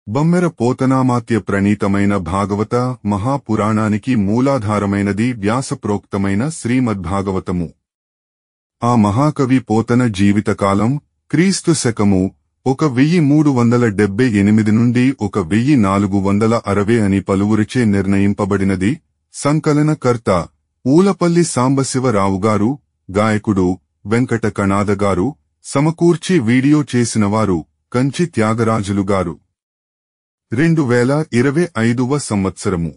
బమ్మెర పోతనామాత్య ప్రణీతమైన భాగవత మహాపురాణానికి మూలాధారమైనది వ్యాసప్రోక్తమైన శ్రీమద్భాగవతము. ఆ మహాకవి పోతన జీవితకాలం క్రీస్తు శకము 1378 నుండి 1460 అని పలువురిచే నిర్ణయింపబడినది. సంకలనకర్త ఊలపల్లి సాంబశివరావుగారు, గాయకుడు వెంకట కణాదగారు, సమకూర్చి వీడియో చేసినవారు కంచి త్యాగరాజులుగారు. 2025వ సంవత్సరము.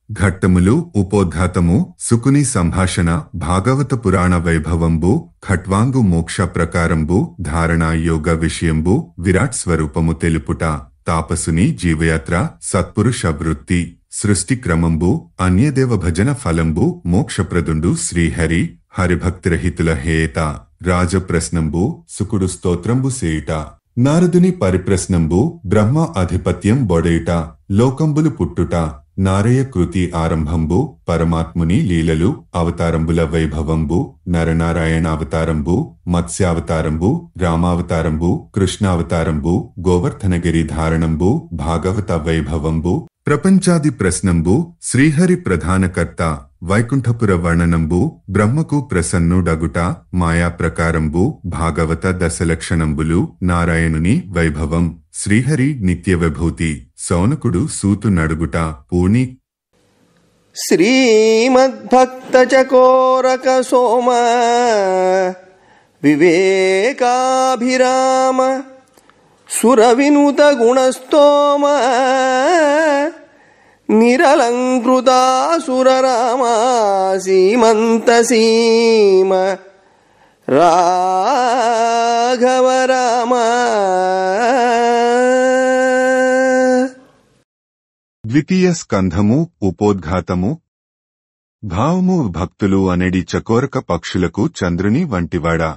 ఘట్టములు ఉపోద్ఘాతము సుకుని సంభాషణ భాగవత పురాణ వైభవంబు ఖట్వాంగు మోక్ష ప్రకారంబు ధారణా యోగ విషయంబు విరాట్ స్వరూపము తెలుపుట తాపసుని జీవయాత్ర సత్పురుష వృత్తి సృష్టి క్రమంబు అన్యదేవ భజన ఫలంబు మోక్షప్రదుండు శ్రీహరి హరిభక్తిరహితుల హేత రాజప్రశ్నంబు సుకుడు స్తోత్రంబు సేయుట నారదుని పరిప్రశ్నంబు బ్రహ్మ అధిపత్యం బొడయుట లోకంబులు పుట్టుట నారయ కృతి ఆరంభంబు పరమాత్ముని లీలలు అవతారంబుల వైభవంబు నరనారాయణావతారంబు మత్స్యావతారంబు రామావతారంబు కృష్ణావతారంబు గోవర్ధనగిరి ధారణంబు భాగవత వైభవంబు ప్రపంచాది ప్రశ్నంబు శ్రీహరి ప్రధానకర్త వైకుంఠపుర వర్ణనంబు బ్రహ్మకు ప్రసన్నుడగుట మాయా ప్రకారంబు భాగవత దశలక్షణంబులు నారాయణుని వైభవం శ్రీహరి నిత్య విభూతి సౌనకుడు సూతు నడుగుట పూర్ణి శ్రీమద్భక్త చకోరక సోమ వివేకాభిరామ సురవినుత గుణస్తోమ నిరలంకృతాసురరామ సీమంత సీమ రాఘవ రామ. ద్వితీయ స్కంధము ఉపోద్ఘాతము. భావము భక్తులు అనెడి చకోరక పక్షులకు చంద్రుని వంటివాడా,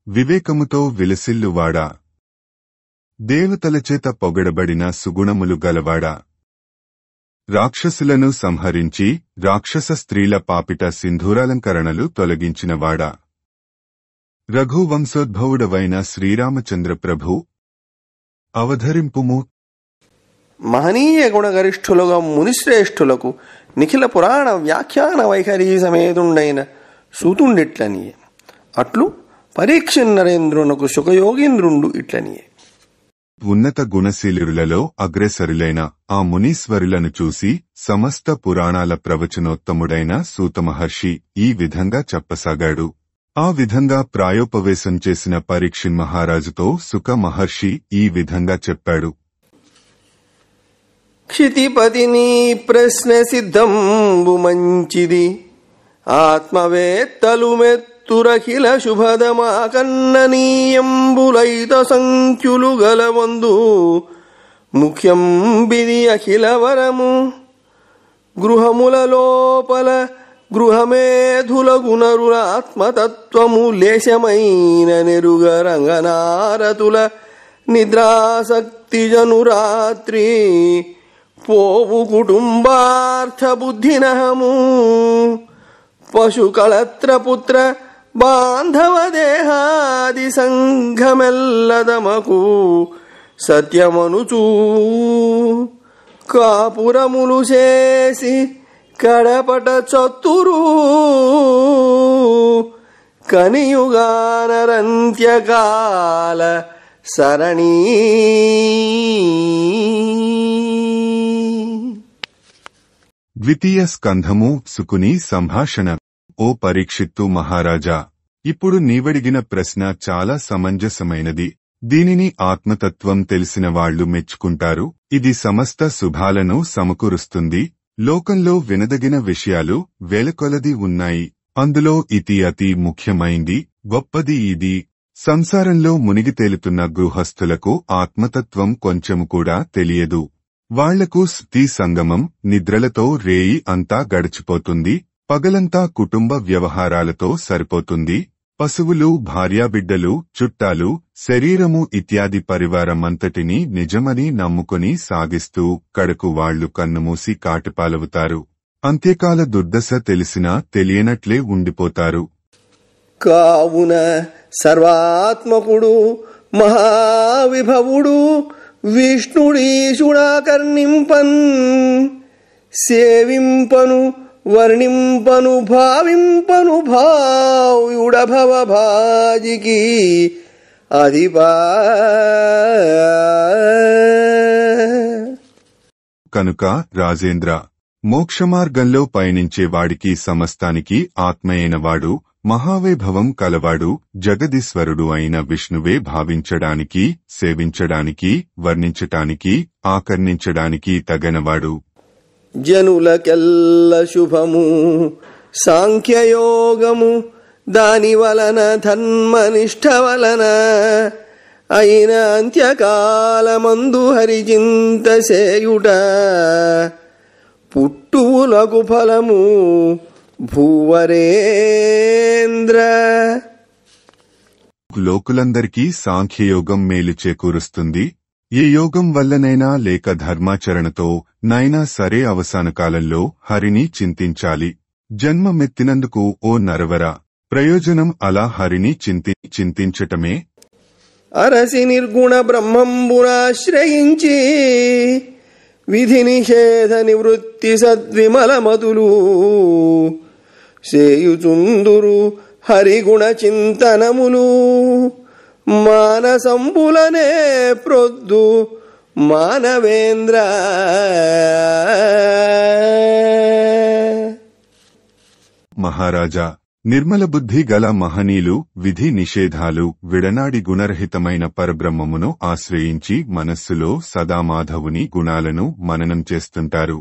వివేకముతో విలసిల్లువాడా, దేవతలచేత పొగడబడిన సుగుణములు గలవాడా, రాక్షసులను సంహరించి రాక్షస స్త్రీల పాపిట సింధూరాలంకరణలు తొలగించినవాడా, రఘువంశోద్భవుడవైన శ్రీరామచంద్ర ప్రభు అవధరింపుము. మహనీయ గుణగరిష్ఠులుగా మునిశ్రేష్ఠులకు నిఖిల పురాణ వ్యాఖ్యాన వైఖరీ సమేతుండైన సూతుండిట్లనియే, అట్లు పరీక్ష నరేంద్రునకు సుఖయోగీంద్రుండు ఇట్లనియే. ఉన్నత గుణశీలులలో అగ్రేసరులైన ఆ మునీశ్వరులను చూసి సమస్త పురాణాల ప్రవచనోత్తముడైన సూతమహర్షి ఈ విధంగా చెప్పసాగాడు. ఆ విధంగా ప్రాయోపవేశం చేసిన పరీక్షిన్ మహారాజుతో సుఖ మహర్షి ఈ విధంగా చెప్పాడు. క్షితిపతిని ప్రశ్న సిద్ధంబు మంచిది, ఆత్మవేత్తలు మెత్తురఖిల శుభదమా కన్ననీయంబులైత సంఖ్యులు గలవందు ముఖ్యం బిది అఖిల వరము. గృహముల లోపల గృహమేధుల గుణరుల ఆత్మతత్వము లేశమైన నెరుగ రంగనారతుల నిద్రాసక్తి జనురాత్రి పోవు కుటుంబార్థ బుద్ధినహము. పశుకళత్రపుత్ర బాంధవ దేహాది సంఘమెల్లదమకు సత్యమనుచూ కాపురములు చేసి కడపట చతురు కనియుగానరంత్యకాల సరణీ. ద్వితీయ స్కంధము సుకుని సంభాషణ. ఓ పరీక్షిత్తు మహారాజా, ఇప్పుడు నీవడిగిన ప్రశ్న చాలా సమంజసమైనది. దీనిని ఆత్మతత్వం తెలిసిన వాళ్లు మెచ్చుకుంటారు. ఇది సమస్త శుభాలను సమకూరుస్తుంది. లోకంలో వినదగిన విషయాలు వేలకొలది ఉన్నాయి. అందులో ఇది అతి ముఖ్యమైంది, గొప్పది ఇది. సంసారంలో మునిగి తేలుతున్న గృహస్థులకు ఆత్మతత్వం కొంచెము కూడా తెలియదు. వాళ్లకు స్థితి సంగమం నిద్రలతో రేయి అంతా గడిచిపోతుంది. పగలంతా కుటుంబ వ్యవహారాలతో సరిపోతుంది. పశువులు, భార్యాబిడ్డలు, చుట్టాలు, శరీరము ఇత్యాది పరివారమంతటినీ నిజమని నమ్ముకొని సాగిస్తూ కడకు వాళ్లు కన్నుమూసి కాటిపాలవుతారు. అంత్యకాల దుర్దశ తెలిసినా తెలియనట్లే ఉండిపోతారు. కావున సర్వాత్మకుడు మహావిభవుడు విష్ణుడీశుడాకర్ణింపన్ సేవింపను వర్ణింపను భావింపను భావ్యుడభవ భాజికి అధిపా. కనుక రాజేంద్ర, మోక్షమార్గంలో పయనించే వాడికి సమస్తానికి ఆత్మయైనవాడు, మహావైభవం కలవాడు, జగదీశ్వరుడు అయిన విష్ణువే భావించడానికి, సేవించడానికి, వర్ణించటానికి, ఆకర్ణించడానికి తగనవాడు. జనులకెల్ల శుభము సాంఖ్యయోగము, దాని వలన ధర్మనిష్ట వలన అయిన అంత్యకాలమందు హరిచింత సేయుట పుట్టువులకు ఫలము భూవరేంద్ర. లోకులందరికీ సాంఖ్యయోగం మేలు చేకూరుస్తుంది. ఏ యోగం వల్లనైనా లేక ధర్మాచరణతో నైనా సరే అవసాన కాలంలో హరిని చింతించాలి. జన్మమెత్తినందుకు ఓ నరవర, ప్రయోజనం అలా హరిని చింతించటమే. అరసి నిర్గుణ బ్రహ్మంబునాశ్రయించి విధి నిషేధ నివృత్తి సద్విమలమతులు సేయుచుందురు హరిగుణ చింతనములు. మానసంబులనే ప్రొద్దు మానవేంద్ర. మహారాజా, నిర్మల బుద్ధి గల మహనీయులు విధి నిషేధాలు విడనాడి గుణరహితమైన పరబ్రహ్మమును ఆశ్రయించి మనస్సులో సదా మాధవుని గుణాలను మననం చేస్తుంటారు.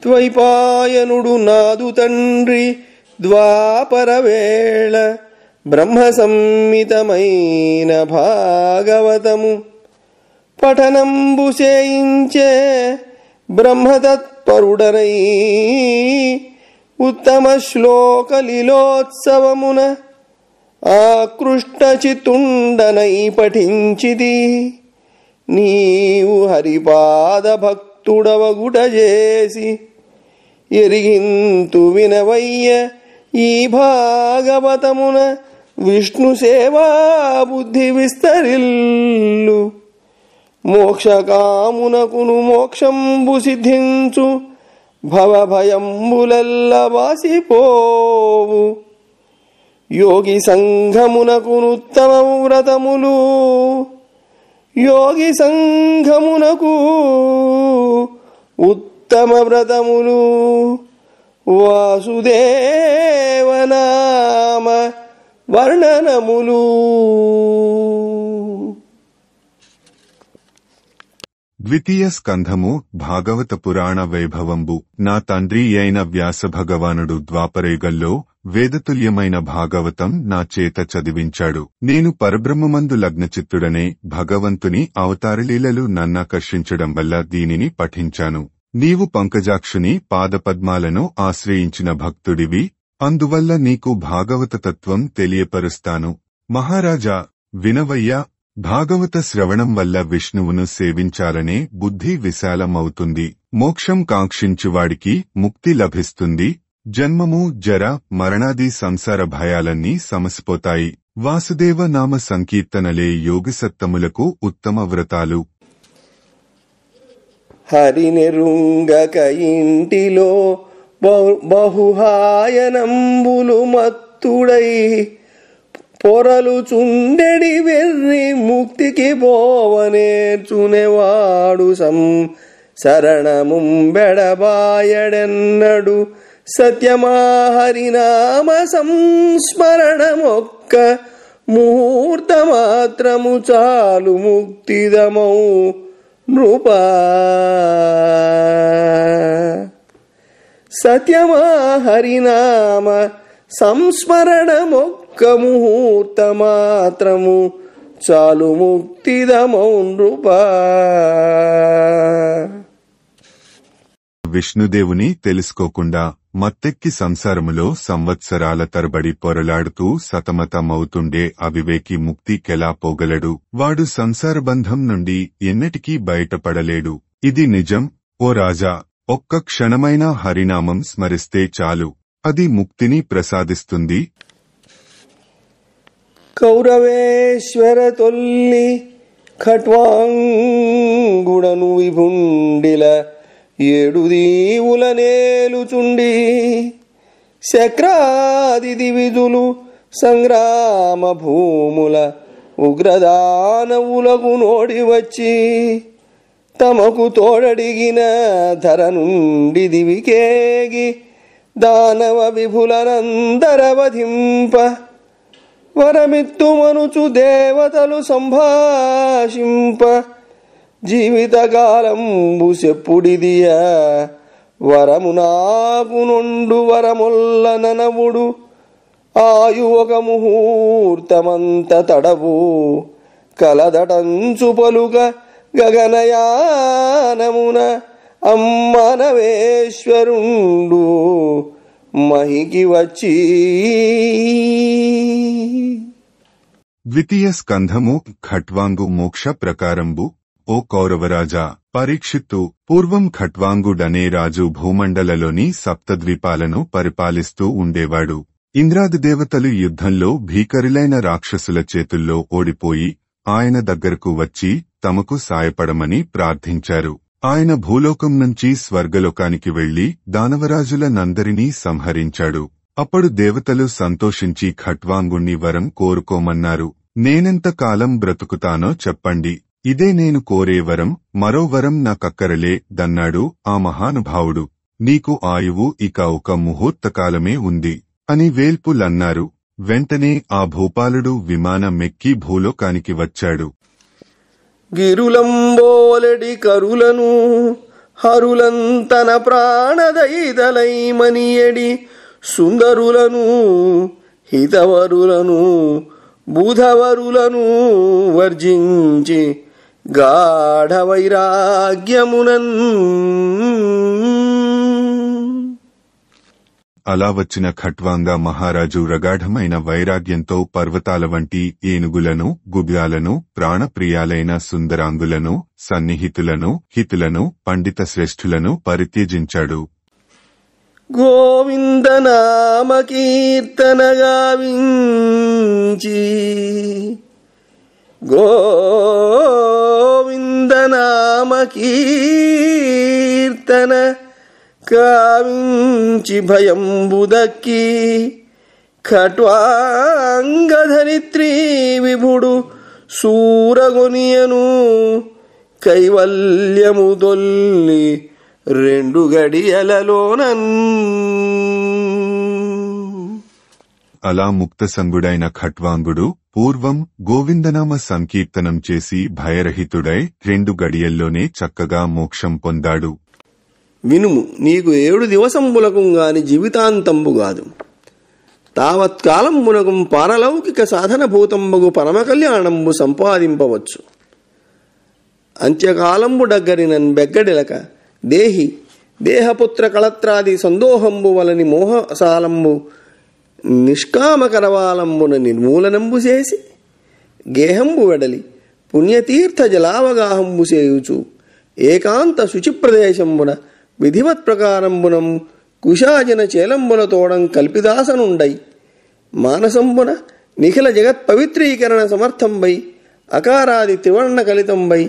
ద్వైపాయనుడు నాదు తండ్రి ద్వాపరవేళ బ్రహ్మ సంహితమైన భాగవతము పఠనంబు చేయించే బ్రహ్మతత్పరుడనై ఉత్తమ శ్లోక లీలోత్సవమున ఆకృష్ట చిత్తుండనై పఠించితి. నీవు హరిపాద భక్తుడవగుట చేసి ఎరిగింతు వినవయ్య ఈ భాగవతమున విష్ణు సేవా బుద్ధి విస్తరిల్లు. మోక్షకామునకును మోక్షంబు సిద్ధించు భవభయంబులెల్ల వాసిపోవు. యోగి సంఘమునకును ఉత్తమ వ్రతములు యోగి సంఘమునకు ఉత్తమ వ్రతములు వాసుదేవనామ వర్ణనములు. ద్వితీయ స్కంధము భాగవత పురాణ వైభవంబు. నా తండ్రి అయిన వ్యాస భగవానుడు ద్వాపరయుగంలో వేదతుల్యమైన భాగవతం నా చేత చదివించాడు. నేను పరబ్రహ్మమందు లగ్నచిత్తుడనే భగవంతుని అవతారలీలలు నన్నాకర్షించడం వల్ల దీనిని పఠించాను. నీవు పంకజాక్షుని పాదపద్మాలను ఆశ్రయించిన భక్తుడివి, అందువల్ల నీకు భాగవత తత్వం తెలియపరుస్తాను. మహారాజా, వినవయ్యా. భాగవత శ్రవణం వల్ల విష్ణువును సేవించాలనే బుద్ధి విశాలమవుతుంది. మోక్షం కాంక్షించువాడికి ముక్తి లభిస్తుంది. జన్మము, జర, మరణాది సంసార భయాలన్నీ సమసిపోతాయి. వాసుదేవ నామ సంకీర్తనలే యోగిసత్తములకు ఉత్తమ వ్రతాలు. హరినిరుంగక ఇంటిలో బహుహాయనంబులు మత్తుడై పొరలు చుండెడి వెర్రి ముక్తికి పోవనేర్చునేవాడు శరణముంబెడబాయడెన్నడు. సత్యమా హరినామ సంస్మరణమొక్క ముహూర్త మాత్రము చాలు ముక్తిదమౌ నృపా. సత్యమా హరినామ సంస్మరణమొక్క ముహూర్త మాత్రము చాలు ముక్తిదమౌ నృపా. విష్ణుదేవుని తెలుసుకోకుండా మత్తెక్కి సంసారములో సంవత్సరాల తరబడి పొరలాడుతూ సతమతమవుతుండే అవివేకి ముక్తికెలా పోగలడు? వాడు సంసారబంధం నుండి ఎన్నటికీ బయటపడలేడు. ఇది నిజం. ఓ రాజా, ఒక్క క్షణమైనా హరినామం స్మరిస్తే చాలు, అది ముక్తిని ప్రసాదిస్తుంది. కౌరవేశ్వర తొల్లి ఖట్వాంగుడను విభుండిల 7 దీవుల నేలుచుండి శక్రాది దివిజులు సంగ్రామ భూముల ఉగ్రదానవులకు నోడి వచ్చి తమకు తోడడిగిన ధర నుండి దివికేగి దానవ విభులనందరవధింప వరమిత్తుమనుచు దేవతలు సంభాషింప జీవితకాలంబు చెప్పుడిదియ వరము నాకు నొండు వరముల్ల ననవుడు ఆయు ఒక ముహూర్తమంత తడవు కలదటంచు పలుక గగనయానమున అమ్మనవేశ్వరుండు మహికి వచ్చి. ద్వితీయ స్కంధము ఖట్వాంగు మోక్ష ప్రకారంబు. ఓ కౌరవరాజా పరీక్షిత్తు, పూర్వం ఖట్వాంగుడనే రాజు భూమండలలోని సప్తద్వీపాలను పరిపాలిస్తూ ఉండేవాడు. ఇంద్రాది దేవతలు యుద్ధంలో భీకరులైన రాక్షసుల చేతుల్లో ఓడిపోయి ఆయన దగ్గరకు వచ్చి తమకు సాయపడమని ప్రార్థించారు. ఆయన భూలోకం నుంచి స్వర్గలోకానికి వెళ్లి దానవరాజులనందరినీ సంహరించాడు. అప్పుడు దేవతలు సంతోషించి ఖట్వాంగుణ్ణి వరం కోరుకోమన్నారు. నేనెంత కాలం బ్రతుకుతానో చెప్పండి, ఇదే నేను కోరే వరం, మరో వరం నాకక్కరలే దన్నాడు ఆ మహానుభావుడు. నీకు ఆయువు ఇక ఒక ముహూర్తకాలమే ఉంది అని వేల్పులన్నారు. వెంటనే ఆ భూపాలుడు విమానమెక్కి భూలోకానికి వచ్చాడు. గిరులంబోలెడి కరులను హరులంతన ప్రాణదైదలైమనియడి సుందరులను హితవరులను బుధవరులను వర్జించి గాఢ వైరాగ్యమునన్. అలా వచ్చిన ఖట్వాంగ మహారాజు రగాఢమైన వైరాగ్యంతో పర్వతాల వంటి ఏనుగులను, గుబ్యాలను, ప్రాణప్రియాలైన సుందరాంగులను, సన్నిహితులను, హితులను, పండిత శ్రేష్ఠులను పరిత్యజించాడు. గోవిందనామ కీర్తన గావించి గోవిందనామ కీర్తన కావించి భయంబుదక్కి ఖట్వాంగధరిత్రీ విభుడు సూరగొనియను కైవల్యము దొల్లి 2 గడియలలోనన్. అలా ముక్తసంగుడైన ఖట్వాంగుడు పూర్వం గోవిందనామ సంకీర్తనం చేసి భయరహితుడై 2 గడియల్లోనే చక్కగా మోక్షం పొందాడు. వినుము, నీకు 7 దివసంబులకు గాని జీవితాంతంబు గాదు. తావత్కాలంబునకు పారలౌకిక సాధనభూతంబగు పరమకళ్యాణంబు సంపాదింపవచ్చు. అంత్యకాలంబు డగ్గరినన్ బెగ్గడిలక దేహి దేహపుత్ర కళత్రాది సందోహంబు వలని మోహసాలంబు నిష్కామకరవాలంబున నిర్మూలనంబు చేసి గేహంబు వెడలి పుణ్యతీర్థ జలావగాహంబు చేయుచు ఏకాంత శుచిప్రదేశంబున విధివత్ ప్రకారంబునం కుశాజన చేలంబులతోడం కల్పిదాసనుండై మానసంబున నిఖిల జగత్ పవిత్రీకరణ సమర్థంబై అకారాది త్రివర్ణ కలితంబై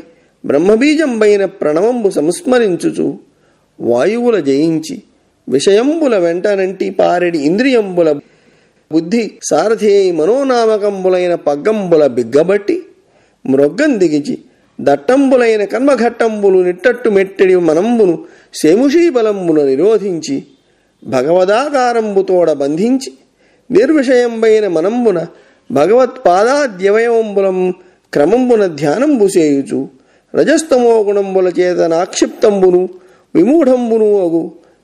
బ్రహ్మబీజంబైన ప్రణవంబు సంస్మరించుచు వాయువుల జయించి విషయంబుల వెంటనంటి పారెడి ఇంద్రియంబుల బుద్ధి సారథి మనోనామకంబులైన పగ్గంబుల బిగ్గబట్టి మ్రొగ్గం దిగిచి దట్టంబులైన కర్మఘట్టంబులు నిట్టట్టు మెట్టెడి మనంబును శేముషీబలంబున నిరోధించి భగవదాకారంబుతోడ బంధించి నిర్విషయంబైన మనంబున భగవత్పాదాద్యవయవంబులం క్రమంబున ధ్యానంబు చేయుచు రజస్తమో గుణంబుల చేత నాక్షిప్తంబును విమూఢంబును అగు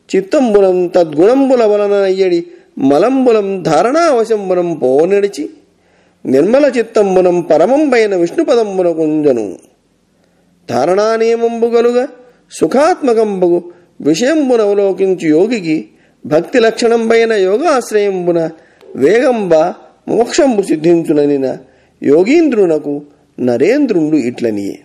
చిత్తంబులం తద్గుణంబుల వలన అయ్యడి మలంబులం ధారణావశంబునం పోనడిచి నిర్మల చిత్తంబునం పరమంబైన విష్ణుపదంబున కుంజను. ధారణానియమంబు గలుగ సుఖాత్మకంబగు విషయంబున అవలోకించు యోగికి భక్తి లక్షణంబైన యోగాశ్రయంబున వేగంబ మోక్షంబు సిద్ధించుననిన యోగీంద్రునకు నరేంద్రుండు ఇట్లనియే.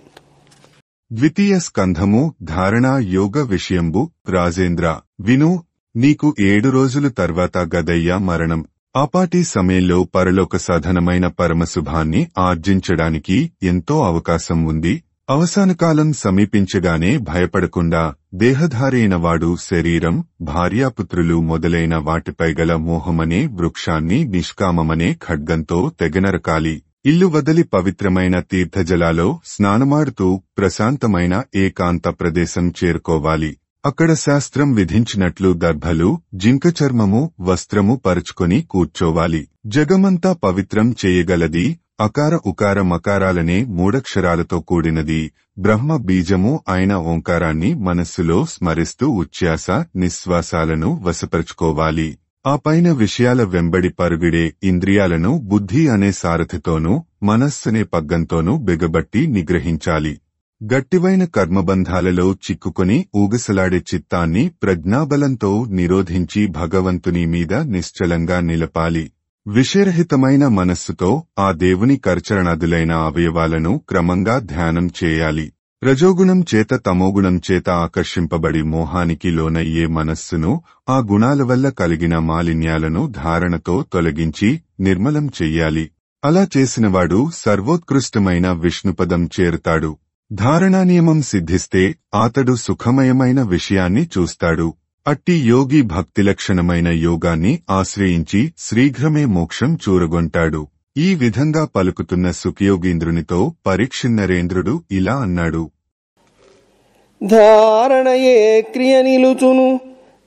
ద్వితీయ స్కంధము ధారణా యోగ విషయంబు. రాజేంద్ర విను, నీకు 7 రోజులు తర్వాత గదయ్య మరణం. ఆపాటి సమయంలో పరలోక సాధనమైన పరమశుభాన్ని ఆర్జించడానికి ఎంతో అవకాశం ఉంది. అవసానకాలం సమీపించగానే భయపడకుండా దేహధారి అయినవాడు శరీరం, భార్యాపుత్రులు మొదలైన వాటిపై గల మోహమనే వృక్షాన్ని నిష్కామమనే ఖడ్గంతో తెగనరకాలి. ఇల్లు వదిలి పవిత్రమైన తీర్థజలాలో స్నానమాడుతూ ప్రశాంతమైన ఏకాంత ప్రదేశం చేరుకోవాలి. అక్కడ శాస్త్రం విధించినట్లు దర్భలు, జింక చర్మము, వస్త్రము పరుచుకొని కూర్చోవాలి. జగమంతా పవిత్రం చేయగలది అకార ఉకార మకారాలనే మూడక్షరాలతో కూడినది బ్రహ్మ బీజము అయిన ఓంకారాన్ని మనస్సులో స్మరిస్తూ ఉచ్ఛ్వాస నిశ్వాసాలను వశపరుచుకోవాలి. ఆ పైన విషయాల వెంబడి పరుగుడే ఇంద్రియాలను బుద్ధి అనే సారథితోనూ మనస్సనే పగ్గంతోనూ బిగబట్టి నిగ్రహించాలి. గట్టివైన కర్మబంధాలలో చిక్కుకొని ఊగసలాడే చిత్తాన్ని ప్రజ్ఞాబలంతో నిరోధించి భగవంతుని మీద నిశ్చలంగా నిలపాలి. విషయరహితమైన మనస్సుతో ఆ దేవుని కరచరణాదులైన అవయవాలను క్రమంగా ధ్యానం చేయాలి. రజోగుణం చేత తమోగుణం చేత ఆకర్షింపబడి మోహానికి లోనయ్యే మనస్సును ఆ గుణాల వల్ల కలిగిన మాలిన్యాలను ధారణతో తొలగించి నిర్మలం చెయ్యాలి. అలా చేసినవాడు సర్వోత్కృష్టమైన విష్ణుపదం చేరుతాడు. ధారణానియమం సిద్ధిస్తే అతడు సుఖమయమైన విషయాన్ని చూస్తాడు. అట్టి యోగి భక్తిలక్షణమైన యోగాన్ని ఆశ్రయించి శీఘ్రమే మోక్షం చూరగొంటాడు. ఈ విధంగా పలుకుతున్న సుఖయోగీంద్రునితో పరీక్షిన్నరేంద్రుడు ఇలా అన్నాడు. ధారణయే క్రియ నిలుచును,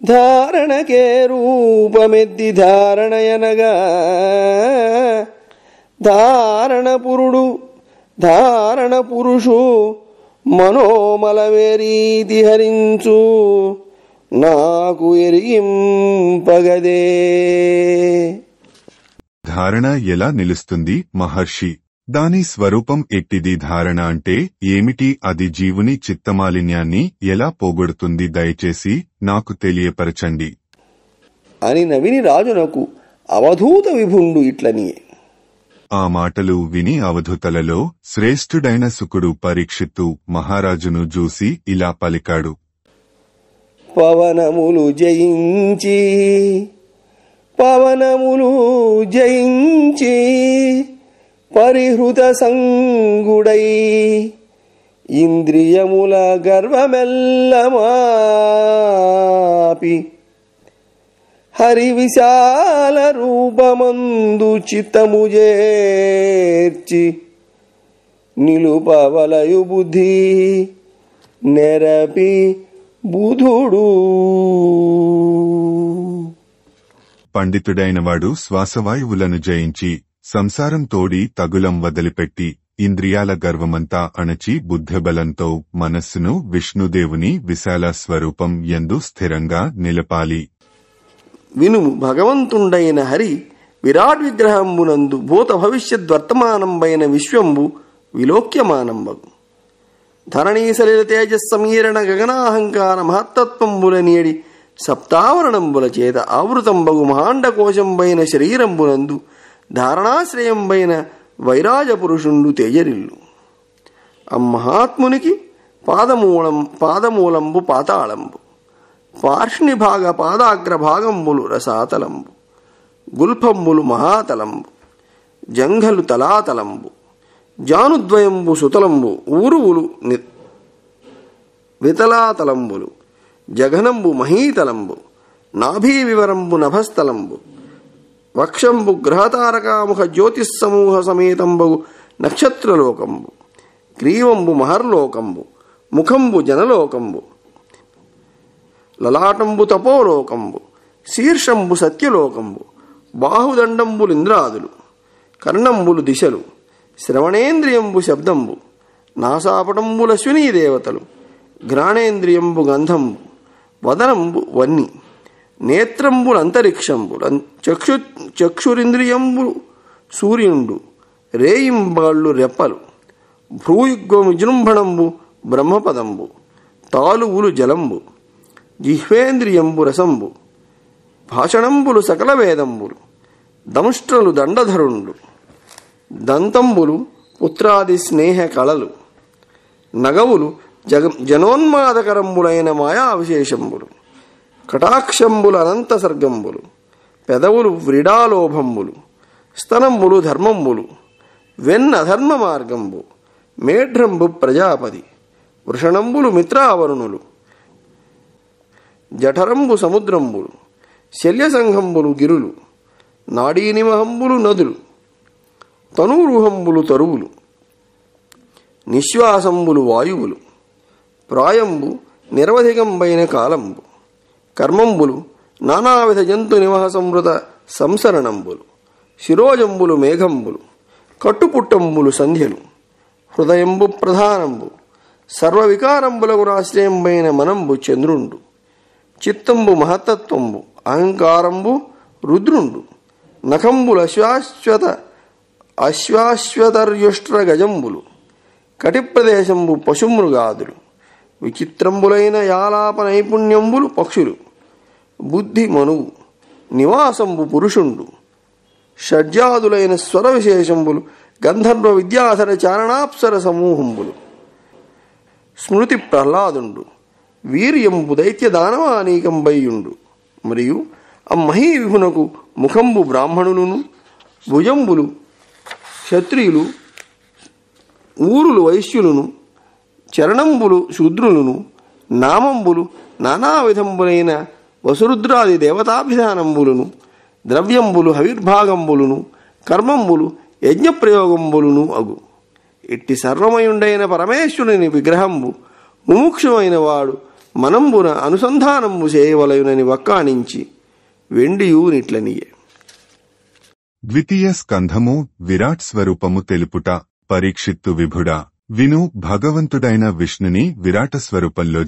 ధారణకే రూపమెద్ది ధారణయనగా, ధారణ పురుషు మనోమలవేరీతి హరించు, నాకు ఎరిగింపగదే. ధారణ ఎలా నిలుస్తుంది మహర్షి? దాని స్వరూపం ఎట్టిది? ధారణ అంటే ఏమిటి? అది జీవుని చిత్తమాలిన్యాన్ని ఎలా పోగొడుతుంది? దయచేసి నాకు తెలియపరచండి అని నవిని రాజునకు అవధూత విభుండు ఇట్లనియే. ఆ మాటలు విని అవధూతలలో శ్రేష్ఠుడైన శుకుడు పరీక్షిత్తు మహారాజును చూసి ఇలా పలికాడు. పవనములు జయించి పరిహృత సంగుడై ఇంద్రియముల గర్వమెల్లమాపి హరి విశాల రూపమందు చిత్తము చేర్చి నిలుపవలయు బుద్ధి నెరపి బుధుడు. పండితుడైనవాడు శ్వాసవాయువులను జయించి సంసారం తోడి తగులం వదిలిపెట్టి ఇంద్రియాల గర్వమంతా అణచి బుద్ధిబలంతో మనస్సును విష్ణుదేవుని విశాల స్వరూపం యందు స్థిరంగా నిలపాలి. వినుము, భగవంతుండైన హరి విరాట్ విగ్రహంబునందు భూత భవిష్యద్వర్తమానంబైన విశ్వంబు విలోక్యమానంబగు. ధరణీ సలిల తేజస్సమీరణ గగనాహంకార మహత్తత్వంబుల నేడి సప్తావరణంబుల చేత ఆవృతంబగు మహాండకోశంబైన శరీరంబునందు ధారణాశ్రయంబైన వైరాజ పురుషుండు తేజరిల్లు. అమ్మహాత్మునికి పాదమూలంబు పాతాళంబు, పార్ష్ణిభాగ పాదాగ్ర భాగంబులు రసాతలంబు, గుల్ఫంబులు మహాతలంబు, జంఘలు తలాతలంబు, జానుద్వయంబు సుతలంబు, ఊరువులు వితలాతలంబులు, జఘనంబు మహీతలంబు, నాభీ వివరంబు నభస్థలంబు, వక్షంబు గ్రహతారకాముఖ జ్యోతిస్సమూహ సమేతంబగు నక్షత్రలోకంబు, గ్రీవంబు మహర్లోకంబు, ముఖంబు జనలోకంబు, లలాటంబు తపోలోకంబు, శీర్షంబు సత్యలోకంబు, బాహుదండంబులింద్రాదులు, కర్ణంబులు దిశలు, శ్రవణేంద్రియంబు శబ్దంబు, నాసాపటంబులశ్వినీ దేవతలు, ఘ్రాణేంద్రియంబు గంధంబు, వదనంబు వన్ని, నేత్రంబులంతరిక్షంబు, చక్షురింద్రియంబు సూర్యుండు, రేయింబాళ్ళు రెప్పలు, భ్రూయుగ్మము విజృంభణంబు బ్రహ్మపదంబు, తాలువులు జలంబు, జిహ్వేంద్రియంబు రసంబు, భాషణంబులు సకల వేదంబులు, దంష్ట్రలు దండధరుండు, దంతంబులు పుత్రాది స్నేహ కళలు, నగవులు జనోన్మాదకరంబులైన మాయా విశేషంబులు, కటాక్షంబులు అనంత సర్గంబులు, పెదవులు వ్రీడాలోభంబులు, స్తనంబులు ధర్మంబులు, వెన్నధర్మ మార్గంబు, మేఢ్రంబు ప్రజాపతి, వృషణంబులు మిత్రావరుణులు, జఠరంబు సముద్రంబులు, శల్యసంఘంబులు గిరులు, నాడీనిమహంబులు నదులు, తనూరుహంబులు తరువులు, నిశ్వాసంబులు వాయువులు, ప్రాయంబు నిరవధికంబైన కాలంబు, కర్మంబులు నానావిధ జంతు నివాసమృత సంసరణంబులు, శిరోజంబులు మేఘంబులు, కట్టుపుట్టంబులు సంధ్యలు, హృదయంబు ప్రధానంబు, సర్వవికారంబులకు ఆశ్రయంబైన మనంబు చంద్రుండు, చిత్తంబు మహత్తత్వంబు, అహంకారంబు రుద్రుండు, నఖంబులు అశ్వాశ్వతర్యుష్ట్ర గజంబులు, కటిప్రదేశంబు పశుమృగాదులు, విచిత్రంబులైన యాలాప నైపుణ్యంబులు పక్షులు, బుద్ధి మనువు, నివాసంబు పురుషుండు, షడ్జాదులైన స్వర విశేషంబులు, గంధర్వ విద్యాధర చారణాప్సర సమూహంబులు, స్మృతి ప్రహ్లాదుండు, వీర్యంబు దైత్య దానవానీకంబయ్యుండు, మరియు అమ్మహీ విహునకు ముఖంబు బ్రాహ్మణులును, భుజంబులు క్షత్రియులు, ఊరులు వైశ్యులను, చరణంబులు శూద్రులను, నామంబులు నానావిధంబులైన వసురుద్రాది దేవతాభిధానంబులను, ద్రవ్యంబులు హవిర్భాగంబులును, కర్మంబులు యజ్ఞప్రయోగంబులును అగు. ఇట్టి సర్వమయుండైన పరమేశ్వరుని విగ్రహంబు ముముక్షువైన వాడు మనంబున అనుసంధానంబు చేయవలయునని వక్కాణించి వెండియూనిట్లనియే. ద్వితీయ స్కంధము విరాట్ స్వరూపము తెలుపుట. పరీక్షిత్తు విభుడా, విను, భగవంతుడైన విష్ణుని విరాట స్వరూపంలో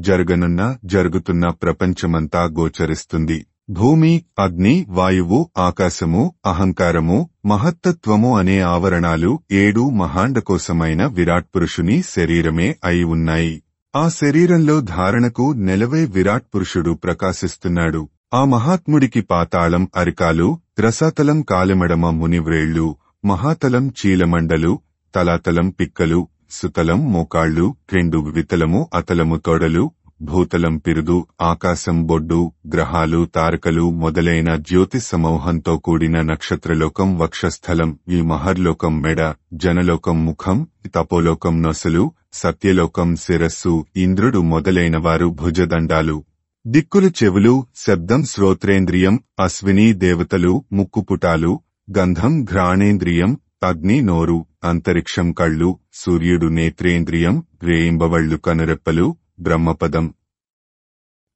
జరగనున్న జరుగుతున్న ప్రపంచమంతా గోచరిస్తుంది. భూమి, అగ్ని, వాయువు, ఆకాశము, అహంకారము, మహత్తత్వము అనే ఆవరణాలు 7 మహాండకోశమైన విరాట్ పురుషుని శరీరమే అయి ఉన్నాయి. ఆ శరీరంలో ధారణకు నెలవై విరాట్ పురుషుడు ప్రకాశిస్తున్నాడు. ఆ మహాత్ముడికి పాతాళం అరికాలు, రసాతలం కాలెమడమ మునివ్రేళ్లు, మహాతలం చీలమండలు, తలాతలం పిక్కలు, సుతలం మోకాళ్లు, 2 వితలము అతలము తొడలు, భూతలం పిరుదు, ఆకాశం బొడ్డు, గ్రహాలు, తారకలు మొదలైన జ్యోతి సమూహంతో కూడిన నక్షత్రలోకం వక్షస్థలం, ఈ మహర్లోకం మెడ, జనలోకం ముఖం, తపోలోకం నొసలు, సత్యలోకం శిరస్సు, ఇంద్రుడు మొదలైన వారు భుజదండాలు, దిక్కులు చెవులు, శబ్దం శ్రోత్రేంద్రియం, అశ్విని దేవతలు ముక్కుపుటాలు, గంధం ఘ్రాణేంద్రియం, అగ్ని నోరు, అంతరిక్షం కళ్ళు, సూర్యుడు నేత్రేంద్రియం, రేయింబవళ్లు కనురెప్పలు, బ్రహ్మపదం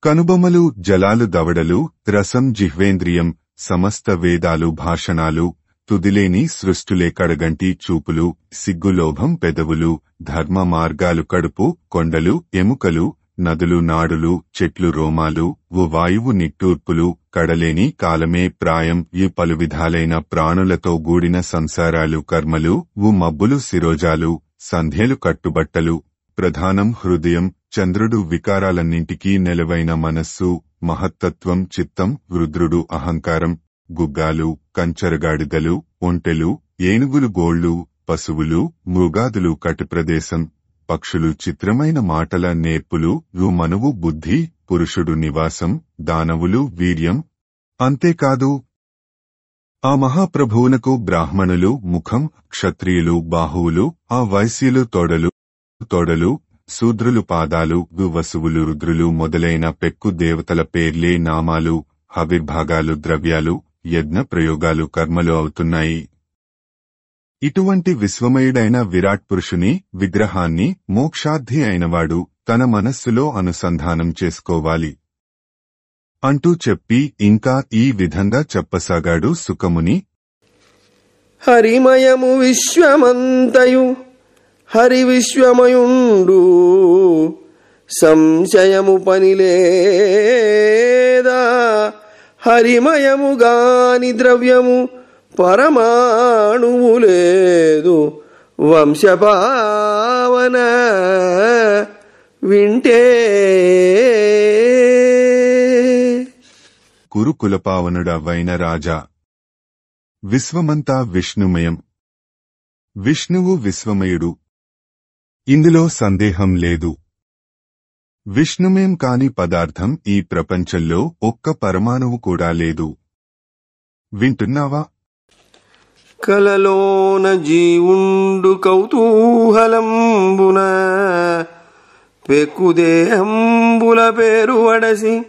కనుబొమ్మలు, జలాలు దవడలు, రసం జిహ్వేంద్రియం, సమస్త వేదాలు భాషణాలు, తుదిలేని సృష్టులే కడగంటి చూపులు, సిగ్గులోభం పెదవులు, ధర్మ మార్గాలు కడుపు, కొండలు, ఎముకలు, నదులు నాడులు, చెట్లు రోమాలు, వాయువు నిట్టూర్పులు, కడలేని కాలమే ప్రాయం, ఈ పలు విధాలైన ప్రాణులతో గూడిన సంసారాలు కర్మలు, మబ్బులు శిరోజాలు, సంధ్యలు కట్టుబట్టలు, ప్రధానం హృదయం, చంద్రుడు వికారాలన్నింటికీ నెలవైన మనస్సు, మహత్తత్వం చిత్తం, రుద్రుడు అహంకారం, గుగ్గాలు, కంచరగాడిదలు, ఒంటెలు, ఏనుగులు గోళ్లు, పశువులు, మృగాదులు కటిప్రదేశం, పక్షులు చిత్రమైన మాటల నేర్పులు, మనువు బుద్ధి, పురుషుడు నివాసం, దానవులు వీర్యం. అంతేకాదు ఆ మహాప్రభువునకు బ్రాహ్మణులు ముఖం, క్షత్రియులు బాహువులు, ఆ వైశ్యులు తొడలు, శూద్రులు పాదాలు, వసువులు రుద్రులు మొదలైన పెక్కు దేవతల పేర్లే నామాలు, హవిర్భాగాలు ద్రవ్యాలు, యజ్ఞ ప్రయోగాలు కర్మలు అవుతున్నాయి. ఇటువంటి విశ్వమయుడైన విరాట్ పురుషుని విగ్రహాన్ని మోక్షార్థి అయినవాడు తన మనస్సులో అనుసంధానం చేసుకోవాలి అంటూ చెప్పి ఇంకా ఈ విధంగా చెప్పసాగాడు సుఖముని. హరిమయము విశ్వమంతయు హరి విశ్వమయుండు, సంశయము పనిలేదా, హరిమయము గాని ద్రవ్యము పరమాణువు లేదు, వంశపావన వింటే. కురుకులపావనుడవైన రాజా, విశ్వమంతా విష్ణుమయం. విష్ణువు విశ్వమయుడు, ఇందులో సందేహం లేదు. విష్ణుమయం కాని పదార్థం ఈ ప్రపంచంలో ఒక్క పరమాణువు కూడా లేదు. వింటున్నావా? కలలోన జీవుండు కౌతూహలంబున పెక్కుదేహంబుల పేరు వడసి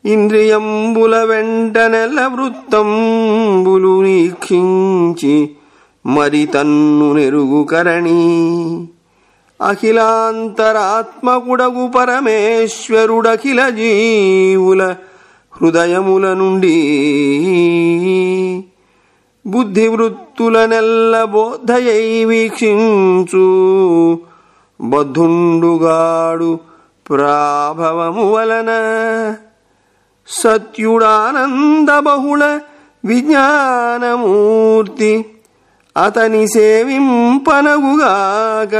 ఇంద్రియంబుల వెంటనెల వృత్తంబులు నీక్షించి మరి తన్ను నెరుగు కరణి అఖిలాంతరాత్మకుడగు పరమేశ్వరుడఖిల జీవుల హృదయముల నుండి బుద్ధివృత్తులనెల్ల బోధయై వీక్షించు బద్ధుండుగాడు ప్రాభవము వలన సత్యుడానంద బహుళ విజ్ఞానమూర్తి అతని సేవింపనగుగాక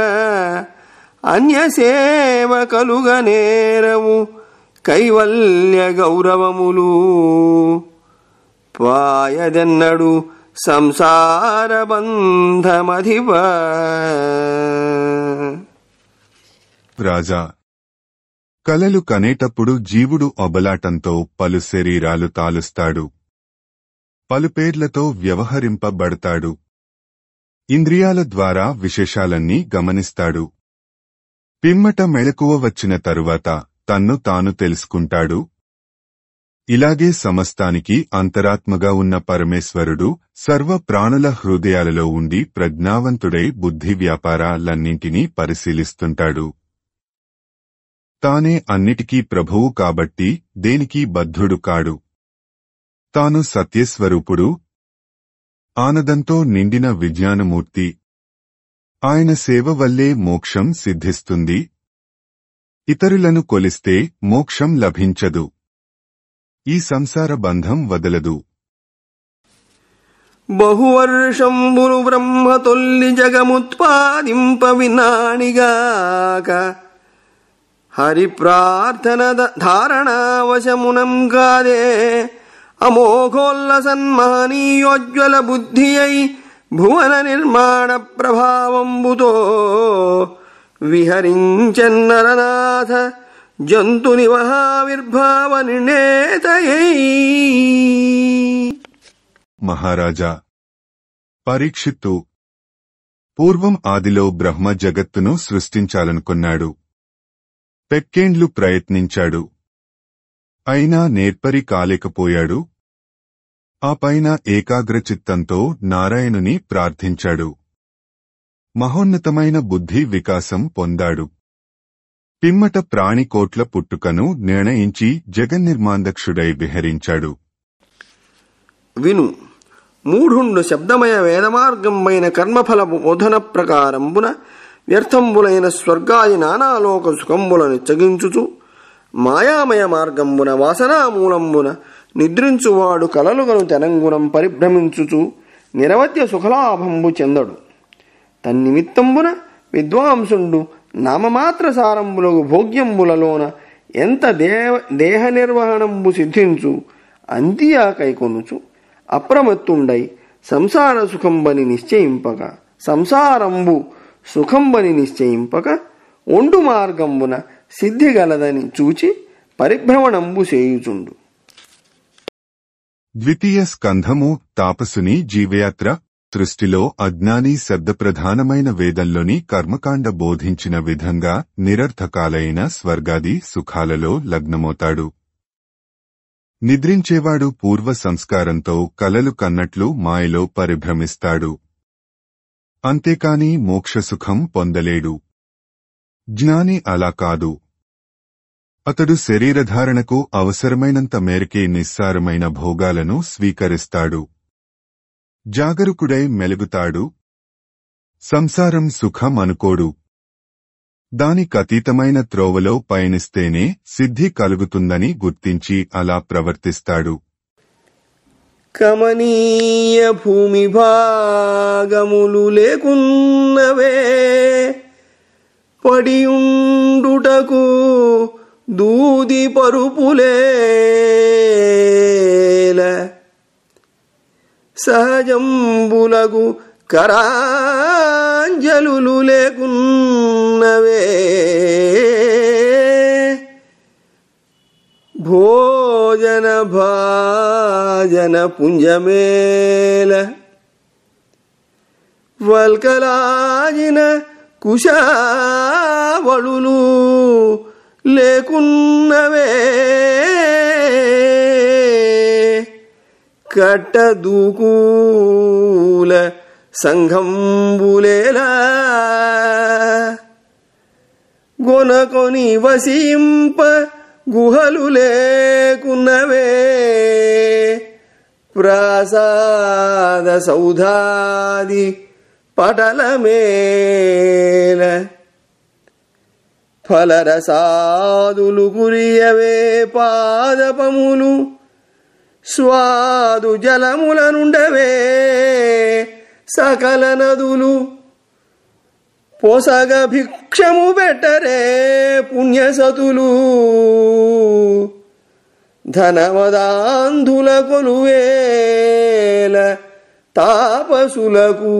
అన్య సేవ కలుగ నేరము కైవల్య గౌరవములు పాయదెన్నడు సంసార బంధమధిప. రాజా, కలలు కనేటప్పుడు జీవుడు ఒబలాటంతో పలు శరీరాలు తాలుస్తాడు, పలుపేర్లతో వ్యవహరింపబడతాడు, ఇంద్రియాల ద్వారా విశేషాలన్నీ గమనిస్తాడు. పిమ్మట మెళకువ వచ్చిన తరువాత తన్ను తాను తెలుసుకుంటాడు. ఇలాగే సమస్తానికి అంతరాత్మగా ఉన్న పరమేశ్వరుడు సర్వ ప్రాణుల హృదయాలలో ఉండి ప్రజ్ఞావంతుడై బుద్ధి వ్యాపారాలన్నింటినీ పరిశీలిస్తుంటాడు. తానే అన్నిటికీ ప్రభువు కాబట్టి దేనికి బద్ధుడు కాడు. తాను సత్యస్వరూపుడు, ఆనందంతో నిండిన విజ్ఞానమూర్తి. ఆయన సేవ వల్లే మోక్షం సిద్ధిస్తుంది. ఇతరులను కొలిస్తే మోక్షం లభించదు. ఈ సంసార బంధం వదలదు. బహువర్షంబులు బ్రహ్మ తొల్లి జగముత్పాదింప వినానిగాక హరి ప్రార్థన ధారణావశమునం కాదే అమోఘోల్లసన్మహనీయోజ్వల బుద్ధి అయి భువన నిర్మాణ ప్రభావంబుతో విహరించన్నరనాథ జంతుని మహావిర్భావ నిర్ణేతయై. మహారాజా పరీక్షిత్తు, పూర్వం ఆదిలో బ్రహ్మ జగత్తును సృష్టించాలనుకున్నాడు. పెక్కేండ్లు ప్రయత్నించాడు. అయినా నేర్పరి కాలేకపోయాడు. ఆ పైన ఏకాగ్రచిత్తంతో నారాయణుని ప్రార్థించాడు. మహోన్నతమైన బుద్ధి వికాసం పొందాడు. పిమ్మట ప్రాణికోట్ల పుట్టుకను నిర్ణయించి జగన్నిర్మాందక్షుడై విహరించాడు. విను, మూఢుండు శబ్దమయ వేదమార్గంబైన కర్మఫల బోధన ప్రకారంబున వ్యర్థంబులైన స్వర్గాది నానాలోక సుఖంబులను చగించుచు మాయామయ మార్గంబున వాసనామూలంబున నిద్రించువాడు కలలుగను తెనంగుణం పరిభ్రమించుచు నిరవధ్య సుఖలాభంబు చెందడు. తన్నిమిత్తంబున విద్వాంసుండు నామమాత్ర సారంబులకు భోగ్యంబులలోన ఎంత దేహ నిర్వహణంబు సిద్ధించు అంతియా కైకొనుచు అప్రమత్తుండై సంసార సుఖంబని నిశ్చయింపక సంసారంబు సుఖంబని నిశ్చయింపక ఒండు మార్గంబున సిద్ధిగలదని చూచి పరిభ్రమణంబు చేయుచుండు. ద్వితీయ స్కంధము తాపసుని జీవయాత్ర. సృష్టిలో అజ్ఞాని శబ్దప్రధానమైన వేదంలోని కర్మకాండ బోధించిన విధంగా నిరర్థకాలైన స్వర్గాది సుఖాలలో లగ్నమవుతాడు. నిద్రించేవాడు పూర్వ సంస్కారంతో కలలు కన్నట్లు మాయలో పరిభ్రమిస్తాడు. అంతేకాని మోక్షసుఖం పొందలేడు. జ్ఞాని అలా కాదు. అతడు శరీరధారణకు అవసరమైనంత మేరకే నిస్సారమైన భోగాలను స్వీకరిస్తాడు. జాగరూకుడై మెలుగుతాడు. సంసారం సుఖం అనుకోడు. దానికతీతమైన త్రోవలో పయనిస్తేనే సిద్ధి కలుగుతుందని గుర్తించి అలా ప్రవర్తిస్తాడు. కమనీయ భూమి భాగములు లేకున్నవే పడియుండుటకు దూది పరుపులేల సహజంబులగు కరాంజలు లేకున్నవే భోజన నయన భాజన పుంజమేల వల్కలాజిన కుశావళులు లేకున్నవే కట్టదూకూల సంఘంబులేలా గొనకొని వసింప గుహలు లేకున్నవే ప్రాసాద సౌధాది పటలమేల ఫలరసాదులు కురియవే పాదపములు స్వాదు జలముల నుండవే సకల నదులు పొసగ భిక్షము పెట్టరే పుణ్యసతులు ధనమదాంధుల కొలువేల తాపసులకు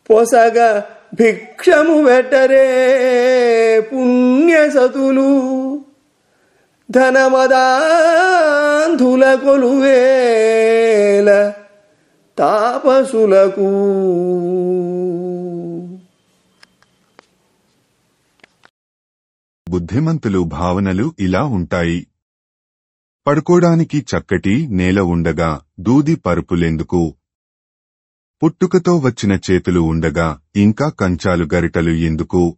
పొసగ భిక్షము పెట్టరే పుణ్యసతులు ధనమదాంధుల కొలువేల తాపసులకు. బుద్ధిమంతులు భావనలు ఇలా ఉంటాయి. పడుకోడానికి చక్కటి నేల ఉండగా దూది పరుపులెందుకు? పుట్టుకతో వచ్చిన చేతులు ఉండగా ఇంకా కంచాలు గరిటలు ఎందుకు?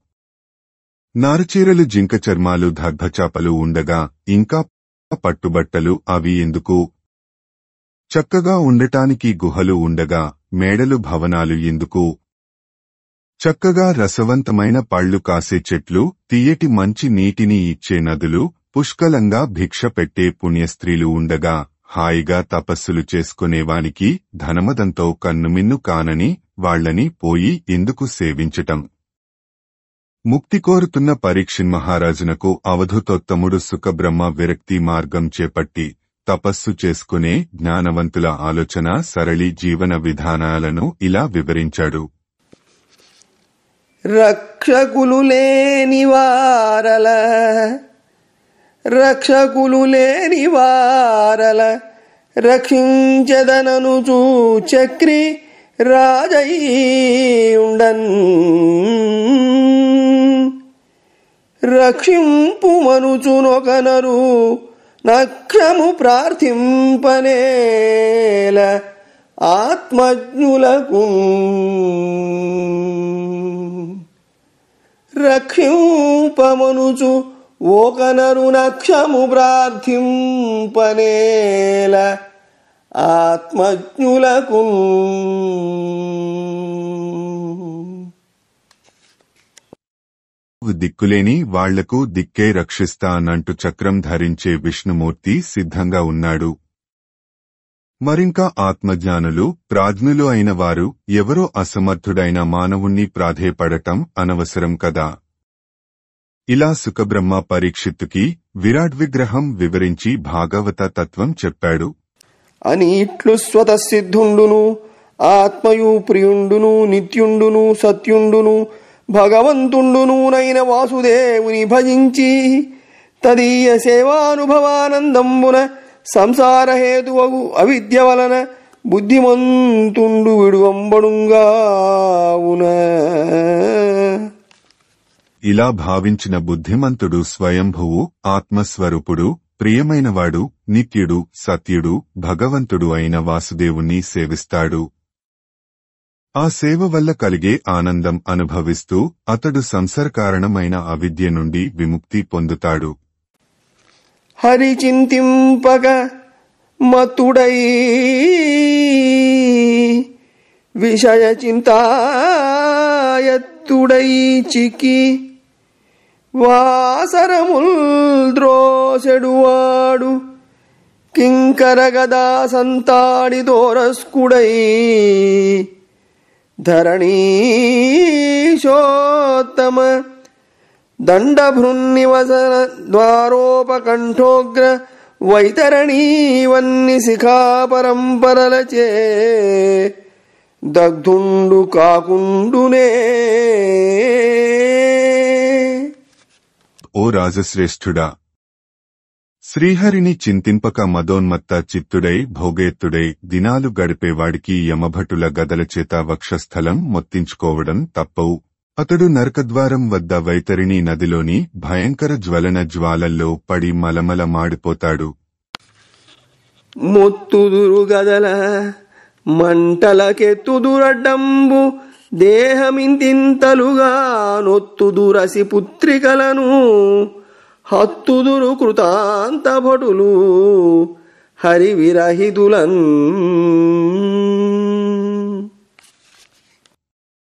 నారుచీరలు జింక చర్మాలు దర్భచాపలు ఉండగా ఇంకా పట్టుబట్టలు అవి ఎందుకు? చక్కగా ఉండటానికి గుహలు ఉండగా మేడలు భవనాలు ఎందుకు? చక్కగా రసవంతమైన పళ్ళు కాసే చెట్లు, తీయటి మంచి నీటిని ఇచ్చే నదులు, పుష్కలంగా భిక్ష పెట్టే పుణ్యస్త్రీలు ఉండగా హాయిగా తపస్సులు చేసుకునేవానికి ధనమదంతో కన్నుమిన్ను కానని వాళ్లని పోయి ఎందుకు సేవించటం? ముక్తి కోరుతున్న పరీక్షిన్ మహారాజునకు అవధూతోత్తముడు సుఖబ్రహ్మ విరక్తి మార్గం చేపట్టి తపస్సు చేసుకునే జ్ఞానవంతుల ఆలోచన సరళి జీవన విధానాలను ఇలా వివరించాడు. రక్షకులు లేని వారల రక్షించదననుచు చక్రి రాజయుండన్ రక్షింపు మనుచునొకనరు నక్షము ప్రార్థింపనేల ఆత్మజ్ఞులకు రక్షింపమనుచు ఒకనరు నక్షము ప్రార్థింపనేల ఆత్మజ్ఞులకు. దిక్కులేని వాళ్లకు దిక్కే రక్షిస్తానంటూ చక్రం ధరించే విష్ణుమూర్తి సిద్ధంగా ఉన్నాడు. మరింకా ఆత్మజ్ఞానులు ప్రాజ్ఞులు అయిన వారు ఎవరో అసమర్థుడైన మానవుణ్ణి ప్రాధేయపడటం అనవసరం కదా. ఇలా సుఖబ్రహ్మ పరీక్షిత్తుకి విరాట్ విగ్రహం వివరించి భాగవత తత్వం చెప్పాడు. అని ఇట్లు స్వతసిద్ధుండును ఆత్మయు ప్రియుండును నిత్యుండును సత్యుండును భగవంతుండునైన వాసుదేవుని భజించి తదీయ సేవానుభవానందంబున సంసారహేతువగు అవిద్య వలన బుద్ధిమంతుండు విడువంబడుంగావున. ఇలా భావించిన బుద్ధిమంతుడు స్వయంభువు ఆత్మస్వరూపుడు ప్రియమైనవాడు నిత్యుడు సత్యుడు భగవంతుడు అయిన వాసుదేవుణ్ణి సేవిస్తాడు. ఆ సేవ వల్ల కలిగే ఆనందం అనుభవిస్తూ అతడు సంసారకారణమైన అవిద్య నుండి విముక్తి పొందుతాడు. హరి చింతింపక మత్తుడై విషయ చింతాయత్తుడై చిక్కి వాసరముల్ ద్రోసెడువాడు కింకర గదా సంతాడి దోరస్కుడై ధరణీశోత్తమ దండభృన్నివసన ద్వారోపకంఠోగ్ర వైతరణీవన్ని శిఖా పరంపరలచే దగ్ధుండు కాకుండునే. ఓ రాజశ్రేష్ఠుడా, శ్రీహరిని చింతింపక మదోన్మత్త చిత్తుడై భోగేత్తుడై దినాలు గడిపేవాడికి యమభటుల గదలచేత వక్షస్థలం మొత్తించుకోవడం తప్పవు. అతడు నరకద్వారం వద్ద వైతరిణీ నదిలోని భయంకర జ్వలన జ్వాలల్లో పడి మలమల మాడిపోతాడు. మొత్తుదురు గదల మంటలకెత్తుదురడ్డంబు దేహమింతింతలుగా నొత్తుదురసి పుత్రికలను హత్తుదురు కృతాంత భటులు హరి విరహితులన్.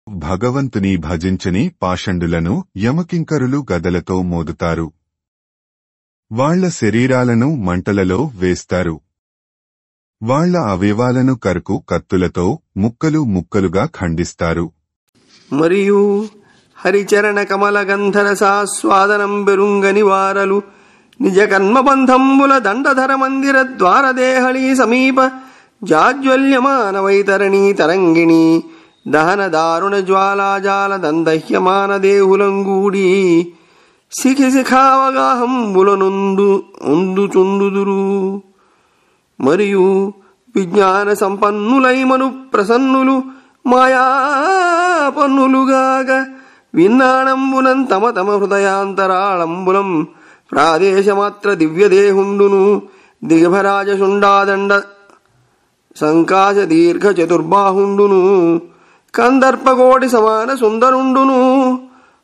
భగవంతుని భజించని పాషండులను యమకింకరులు గదలతో మోదుతారు. వాళ్ల శరీరాలను మంటలలో వేస్తారు. వాళ్ల అవయవాలను కరకు కత్తులతో ముక్కలు ముక్కలుగా ఖండిస్తారు. మరియు హరిచరణ కమల గంధరసాస్వాదనం బెరుంగని వారలు నిజ కర్మబంధంబుల దండధర మందిర ద్వారదేహళీ సమీప జాజ్వల్యమాన వైతరణీ తరంగిణి దహన దారుణ జ్వాలాజాల దందహ్యమాన దేహులంగూడి శిఖి శిఖావగాహంబులనుందుచుండుదురు. మరియు విజ్ఞాన సంపన్నులై మను ప్రసన్నులు మాయాపన్నులుగాగ విన్నాణంబునం తమ తమ హృదయాంతరాళంబులం ప్రాదేశమాత్ర దివ్యదేహుండును దిగభరాజశుండాదండ సంకాశ దీర్ఘ చతుర్బాహుండును కందర్పకోటి సమాన సుందరుండును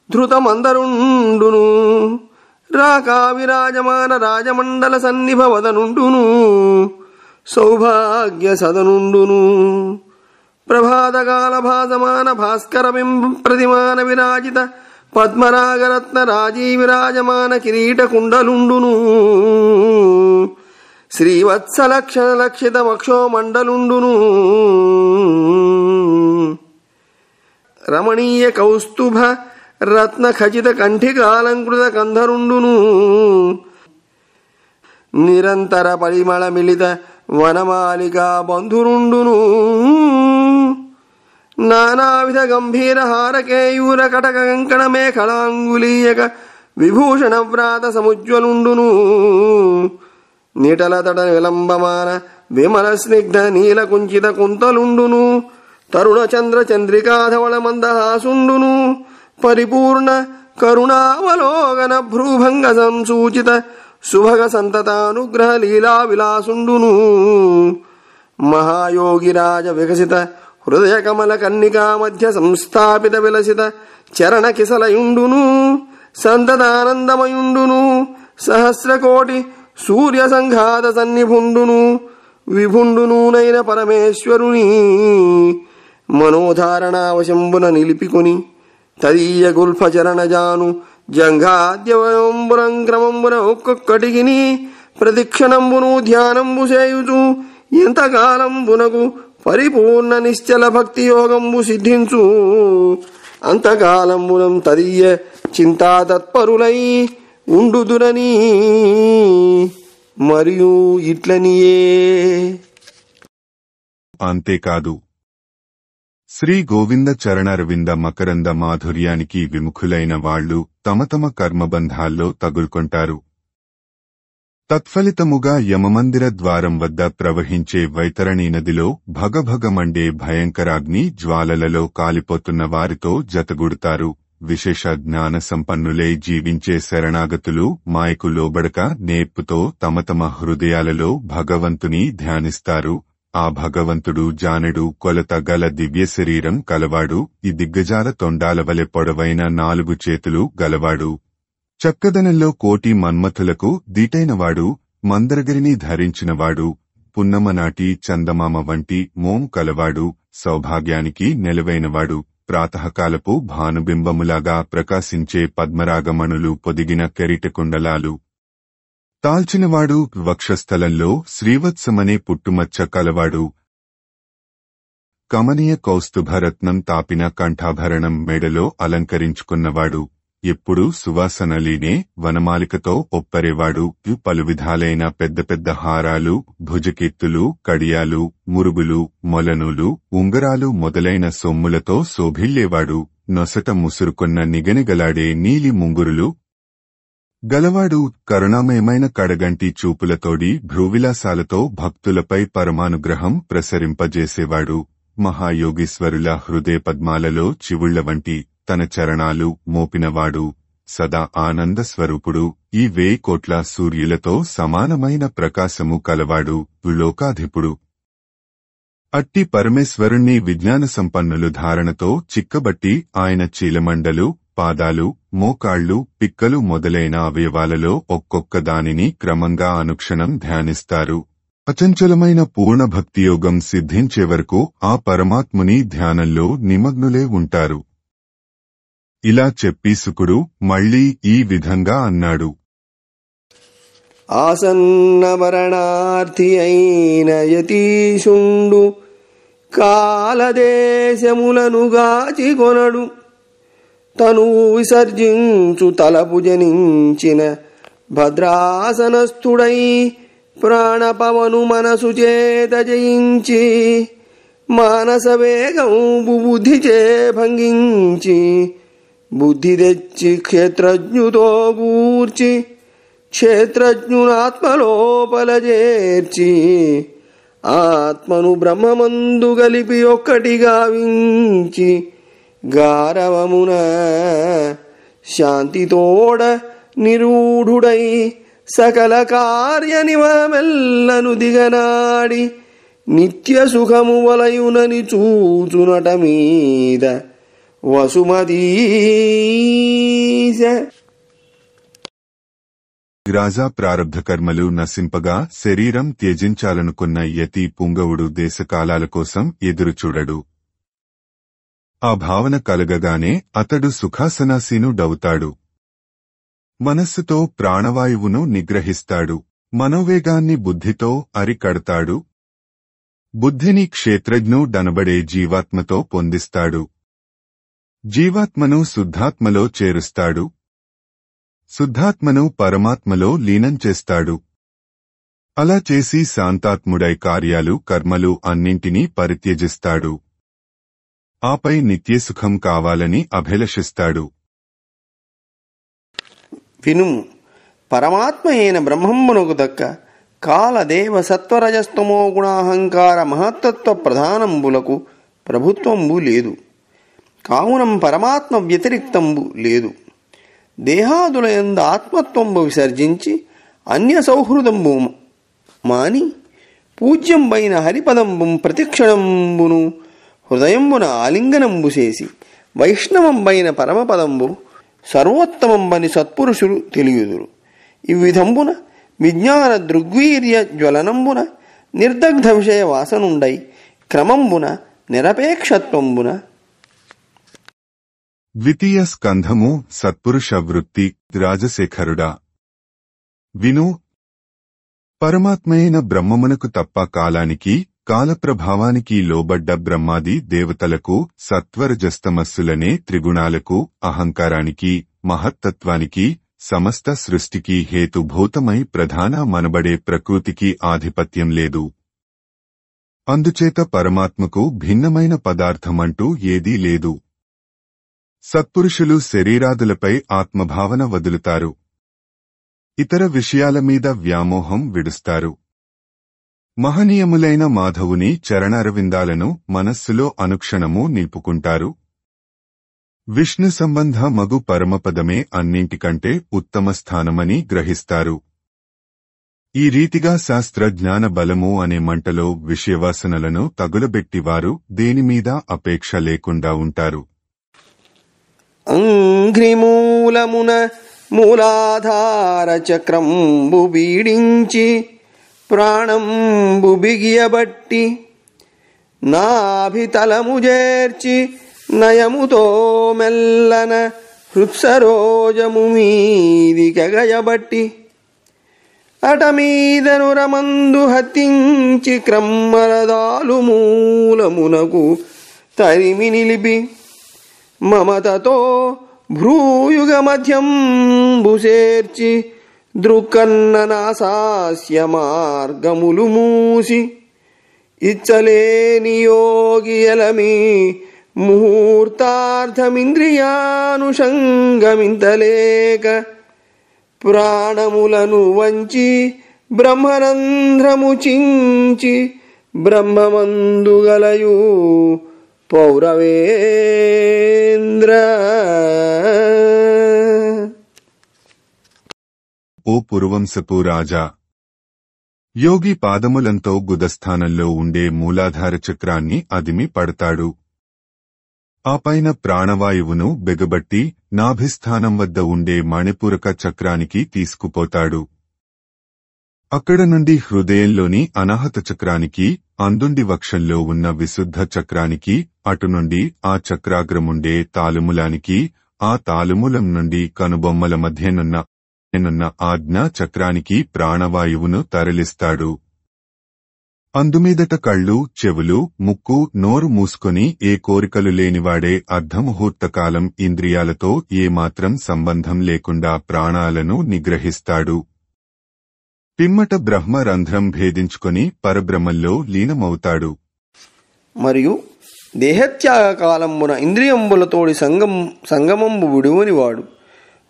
ధృతమందరుండును రాకా విరాజమాన రాజమండల సన్నిభ వదనుండును సౌభాగ్య సదనుండును ప్రభాతకాల భాసమాన భాస్కర ప్రతిమాన విరాజిత పద్మరాగరత్న రాజీ విరాజమాన కిరీట కుండలుండును శ్రీవత్సలక్షణ లక్షిత వక్షోమండలుండును రమణీయ కౌస్తుభ రత్న ఖచిత కంఠికాలంకృత కంధరుండును నిరంతర పరిమళ మిళిత వనమాలికా బంధురుండును నానావిధ గంభీర హారకేయూర కటక కంకణ మేఖలాంగులీయక విభూషణ వ్రాత సముజ్వలుండును నిటలతట విలంబమాన విమల స్నిగ్ధ నీల కుంచిత కుంతలుండును తరుణ చంద్ర చంద్రికాధవళ మందహాసుండును పరిపూర్ణ కరుణావలోకన భ్రూభంగ సంసూచిత శుభగ సంతతానుగ్రహ లీలా విలాసుండును మహాయోగిరాజ వికసిత హృదయ కమల కన్నికా మధ్య సంస్థాపిత విలసిత చరణ కిసలయుండును సంతతానందమయుండును సహస్రకోటి సూర్య సంఘాత సన్నిభుండును విభుండునూనైన పరమేశ్వరుని మనోధారణావశంబున నిలిపికొని తదీయ గుల్ఫచరణజాను జంఘాద్యవయంబురం క్రమంబున ఒక్కొక్కటికిని ప్రతిక్షణంబును ధ్యానంబు చేయుచు ఎంతకాలంబునకు పరిపూర్ణ నిశ్చల భక్తి యోగంబు సిద్ధించు అంతకాలంబునం తదీయ చింతా తత్పరులై ఉండుదురని మరియు ఇట్లనియే. అంతేకాదు శ్రీ గోవింద చరణరవింద మకరంద మాధుర్యానికి విముఖులైన వాళ్లు తమ తమ కర్మబంధాల్లో తగులుకొంటారు. తత్ఫలితముగా యమమందిర ద్వారం వద్ద ప్రవహించే వైతరణీ నదిలో భగభగమండే భయంకరాగ్ని జ్వాలలలో కాలిపోతున్న వారితో జతగుడుతారు. విశేష జ్ఞాన సంపన్నులై జీవించే శరణాగతులు మాయకు లోబడక నేర్పుతో తమ తమ హృదయాలలో భగవంతుని ధ్యానిస్తారు. ఆ భగవంతుడు జానెడు కొలత గల దివ్య శరీరం కలవాడు. ఈ దిగ్గజాల తొండాలవలె పొడవైన 4 చేతులు గలవాడు. చక్కదనంలో కోటి మన్మథులకు దీటైనవాడు. మందరగిరిని ధరించినవాడు. పున్నమనాటి చందమామ వంటి మోము కలవాడు. సౌభాగ్యానికి నెలవైనవాడు. ప్రాతకాలపు భానుబింబములాగా ప్రకాశించే పద్మరాగమణులు పొదిగిన కెరీటకుండలాలు తాల్చినవాడు. వక్షస్థలంలో శ్రీవత్సమనే పుట్టుమచ్చ కలవాడు. కమనీయ కౌస్తుభరత్నం తాపిన కంఠాభరణం మెడలో అలంకరించుకున్నవాడు. ఎప్పుడూ సువాసనలీనే వనమాలికతో ఒప్పరేవాడు. పలు విధాలైన పెద్ద పెద్ద హారాలు, భుజకీర్తులు, కడియాలు, మురుగులు, మొలనులు, ఉంగరాలు మొదలైన సొమ్ములతో శోభిల్లేవాడు. నొసట ముసురుకొన్న నిగనిగలాడే నీలి ముంగురులు, గలవాడు కరుణామయమైన కడగంటి చూపులతోడి భ్రూవిలాసాలతో భక్తులపై పరమానుగ్రహం ప్రసరింపజేసేవాడు. మహాయోగీశ్వరుల హృదయ పద్మాలలో చివుళ్ల వంటి తన చరణాలు మోపినవాడు. సదా ఆనంద స్వరూపుడు. ఈ 1000 కోట్ల సూర్యులతో సమానమైన ప్రకాశము కలవాడు. లోకాధిపుడు. అట్టి పరమేశ్వరుణ్ణి విజ్ఞాన సంపన్నులు ధారణతో చిక్కబట్టి ఆయన చీలమండలు, పాదాలు, మోకాళ్లు, పిక్కలు మొదలైన అవయవాలలో ఒక్కొక్క దానిని క్రమంగా అనుక్షణం ధ్యానిస్తారు. అచంచలమైన పూర్ణ భక్తియోగం సిద్ధించే వరకు ఆ పరమాత్ముని ధ్యానంలో నిమగ్నులే ఉంటారు. ఇలా చెప్పి శుకుడు మళ్లీ ఈ విధంగా అన్నాడు. ఆసన్నవరణార్థి అయిన యతీశుండు కాలదేశములను గాచికొనడు. తను విసర్జించు తలపు జనించిన భద్రాసనస్థుడై ప్రాణపవను మనసు చేత జయించి మానస వేగంబు బుద్ధిచే భంగించి బుద్ధి తెచ్చి క్షేత్రజ్ఞుతో గూర్చి క్షేత్రజ్ఞునాత్మలోపల చేర్చి ఆత్మను బ్రహ్మమందు గలిపి ఒక్కటిగా వించి గారవమున శాంతితోడ నిరూఢుడై సకల కార్యనివమెల్లను దిగనాడి నిత్య సుఖము వలయునని చూచునట మీద వసుమతీశ. రాజా ప్రారబ్ధ కర్మలు నశింపగా శరీరం త్యజించాలనుకున్న యతి పుంగవుడు దేశకాలాల కోసం ఎదురుచూడడు. ఆ భావన కలగగానే అతడు సుఖాసనాసీనుడవుతాడు. మనస్సుతో ప్రాణవాయువును నిగ్రహిస్తాడు. మనోవేగాన్ని బుద్ధితో అరికడతాడు. బుద్ధిని క్షేత్రజ్ఞుడనబడే జీవాత్మతో పొందిస్తాడు. జీవాత్మను శుద్ధాత్మలో చేరుస్తాడు. శుద్ధాత్మను పరమాత్మలో లీనం చేస్తాడు. అలా చేసి శాంతాత్ముడై కార్యాలు కర్మలు అన్నింటినీ పరిత్యజిస్తాడు. ఆపై నిత్యసుఖం కావాలని అభిలషిస్తాడు. వినుము, పరమాత్మ అయిన బ్రహ్మమునకు దక్క కాలదేవ సత్వరజస్తమో గుణాహంకార మహత్తత్వ ప్రధానంబులకు ప్రభుత్వంబు లేదు. కావునం పరమాత్మ వ్యతిరిక్తంబు లేదు. దేహాదులయందు ఆత్మత్వంబు విసర్జించి అన్య సౌహృదంబు మాని పూజ్యంబైన హరిపదంబు ప్రతిక్షణంబును హృదయంబున ఆలింగనంబు చేసి వైష్ణవంబైన పరమపదంబు సర్వోత్తమంబని సత్పురుషులు తెలియుదురు. ఈ విధంబున విజ్ఞాన దృగ్వీర్య జ్వలనంబున నిర్దగ్ధ విషయ వాసనుండై క్రమంబున నిరపేక్షత్వంబున. ద్వితీయ స్కంధము సత్పురుష వృత్తి. రాజశేఖరుడా, విను. పరమాత్మయైన బ్రహ్మమునకు తప్ప కాలానికి కాలప్రభావానికి లోబడ్డ బ్రహ్మాది దేవతలకు సత్వరజస్తమస్సులనే త్రిగుణాలకు అహంకారానికి మహత్తత్వానికి సమస్త సృష్టికి హేతుభూతమై ప్రధాన మనబడే ప్రకృతికి ఆధిపత్యం లేదు. అందుచేత పరమాత్మకు భిన్నమైన పదార్థమంటూ ఏదీ లేదు. సత్పురుషులు శరీరాదులపై ఆత్మభావన వదులుతారు. ఇతర విషయాల మీద వ్యామోహం విడుస్తారు. మహనీయములైన మాధవుని చరణారవిందాలను మనస్సులో అనుక్షణము నిలుపుకుంటారు. విష్ణు సంబంధ మగు పరమపదమే అన్నింటికంటే ఉత్తమ స్థానమని గ్రహిస్తారు. ఈ రీతిగా శాస్త్ర జ్ఞాన బలము అనే మంటలో విషయవాసనలను తగులబెట్టివారు దేనిమీద అపేక్ష లేకుండా ఉంటారు. అంఘ్రిమూలమున మూలాధార చక్రంబు వీడించి ప్రాణంబు బిగియబట్టి నాభితలము చేర్చి నయముతో మెల్లన హృత్సరోజము మీదికెగయబట్టి అటమీదను రమందు హత్తించి క్రమ్మరదాలు మూలమునకు తరిమి నిలిపి మమతతో భ్రూయుగ మధ్యంబు చేర్చి దృక్కన్ననాసాస్య మార్గములు మూసి ఇచ్చలేని యోగియలమి ముహూర్తార్థమింద్రియానుషంగమింతలేక ప్రాణములను వంచి బ్రహ్మరంధ్రము చించి బ్రహ్మమందుగలయు పౌరవేంద్ర. ఓ పురువంశపు రాజా, యోగి పాదములంతో గుదస్థానంలో ఉండే మూలాధార చక్రాన్ని అదిమి పడతాడు. ఆపైన ప్రాణవాయువును బెగబట్టి నాభిస్థానం వద్ద ఉండే మణిపూరక చక్రానికి తీసుకుపోతాడు. అక్కడ నుండి హృదయంలోని అనాహత చక్రానికి, అందుండి వక్షంలో ఉన్న విశుద్ధ చక్రానికి, అటునుండి ఆ చక్రాగ్రముండే తాలుములానికి, ఆ తాలుములం నుండి కనుబొమ్మల మధ్యనున్న ఆజ్ఞా చక్రానికి ప్రాణవాయువును తరలిస్తాడు. అందుమీదట కళ్ళు, చెవులు, ముక్కు, నోరు మూసుకొని ఏ కోరికలు లేనివాడే అర్ధముహూర్తకాలం ఇంద్రియాలతో ఏమాత్రం సంబంధం లేకుండా ప్రాణాలను నిగ్రహిస్తాడు. పిమ్మట బ్రహ్మ రంధ్రం భేదించుకొని పరబ్రహ్మంలో లీనమవుతాడు. మరియు దేహత్యాగ కాలమున ఇంద్రియంబులతోడి సంగమంబు విడువనివాడు.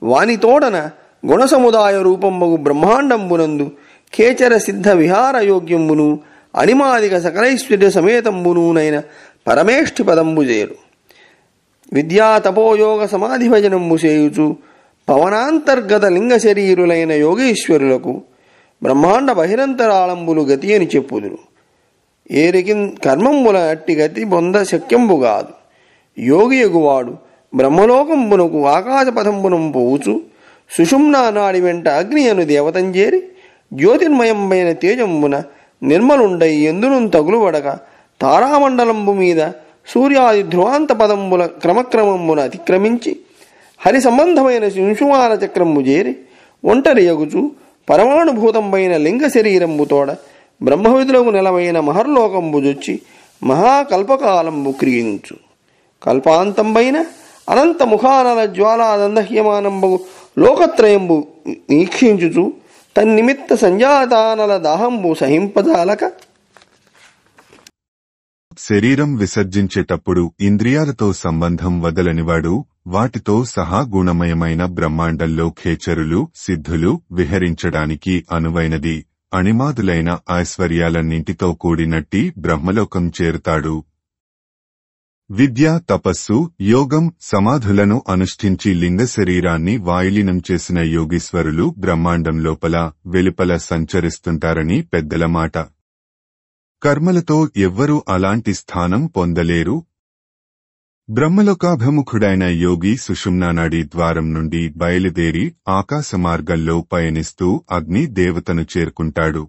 వానితోడన గుణసముదాయ రూపంబగు బ్రహ్మాండంబునందు కేచర సిద్ధ విహారయోగ్యంబును అనిమాదిక సకలైశ్వర్య సమేతంబునూనైన పరమేష్ఠి పదంబు చేరు. విద్యా తపోయోగ సమాధి భజనంబు చేయుచు పవనాంతర్గత లింగ శరీరులైన యోగీశ్వరులకు బ్రహ్మాండ బహిరంతరాళంబులు గతి అని చెప్పుదురు. ఏరికిన్ కర్మంబుల అట్టి గతి పొంద శక్యంబు కాదు. యోగియగువాడు బ్రహ్మలోకంబునకు ఆకాశపథంబునం పోవుచు సుషుమ్నా నాడి వెంట అగ్ని అను దేవతంజేరి జ్యోతిర్మయంబైన తేజంబున నిర్మలుండై ఎందును తగులువడక తారామండలంబు మీద సూర్యాది ధ్రువాంత పదంబుల క్రమక్రమంబున అతిక్రమించి హరి సంబంధమైన శింశుమాన చక్రంబు చేరి ఒంటరి యగుచు పరమాణుభూతంపైన లింగ శరీరంబుతోడ బ్రహ్మవిధులకు నెలవైన మహర్లోకంబు జొచ్చి మహాకల్పకాలంబు క్రియించు. కల్పాంతంపైన అనంత ముఖానల జ్వాలాదందహ్యమానంబు లోకత్రయంబు వీక్షించుచు తన్నిమిత్త సంజాతానల దాహంబు సహింపజాలక శరీరం విసర్జించేటప్పుడు ఇంద్రియాలతో సంబంధం వదలనివాడు వాటితో సహా గుణమయమైన బ్రహ్మాండంలో ఖేచరులు, సిద్ధులు విహరించడానికి అనువైనది అణిమాదులైన ఐశ్వర్యాలన్నింటితో కూడినట్టి బ్రహ్మలోకం చేరుతాడు. విద్య, తపస్సు, యోగం, సమాధులను అనుష్ఠించి లింగ శరీరాన్ని వాయులీనం చేసిన యోగీశ్వరులు బ్రహ్మాండం లోపల వెలుపల సంచరిస్తుంటారని పెద్దల మాట. కర్మలతో ఎవ్వరూ అలాంటి స్థానం పొందలేరు. బ్రహ్మలోకాభిముఖుడైన యోగి సుషుమ్నానాడి ద్వారం నుండి బయలుదేరి ఆకాశ మార్గంలో పయనిస్తూ అగ్ని దేవతను చేరుకుంటాడు.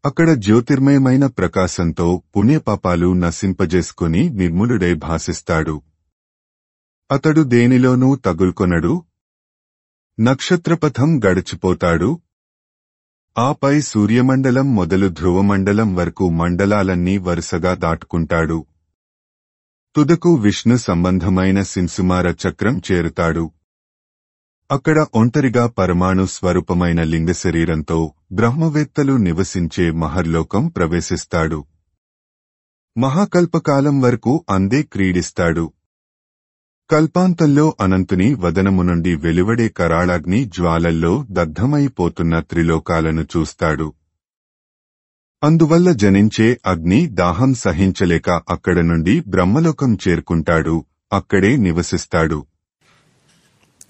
అక్కడ జ్యోతిర్మయమైన ప్రకాశంతో పుణ్యపాపాలు నశింపజేసుకుని నిర్మలుడై భాసిస్తాడు. అతడు దేనిలోనూ తగుల్కొనడు. నక్షత్రపథం గడిచిపోతాడు. ఆపై సూర్యమండలం మొదలు ధ్రువమండలం వరకు మండలాలన్నీ వరుసగా దాటుకుంటాడు. తుదకు విష్ణు సంబంధమైన శింసుమార చక్రం చేరుతాడు. అక్కడ ఒంటరిగా పరమాణు స్వరూపమైన లింగ శరీరంతో బ్రహ్మవేత్తలు నివసించే మహర్లోకం ప్రవేశిస్తాడు. మహాకల్పకాలం వరకు అందే క్రీడిస్తాడు. కల్పాంతంలో అనంతుని వదనము నుండి వెలువడే కరాళాగ్ని జ్వాలల్లో దగ్ధమైపోతున్న త్రిలోకాలను చూస్తాడు. అందువల్ల జనించే అగ్ని దాహం సహించలేక అక్కడ నుండి బ్రహ్మలోకం చేరుకుంటాడు. అక్కడే నివసిస్తాడు.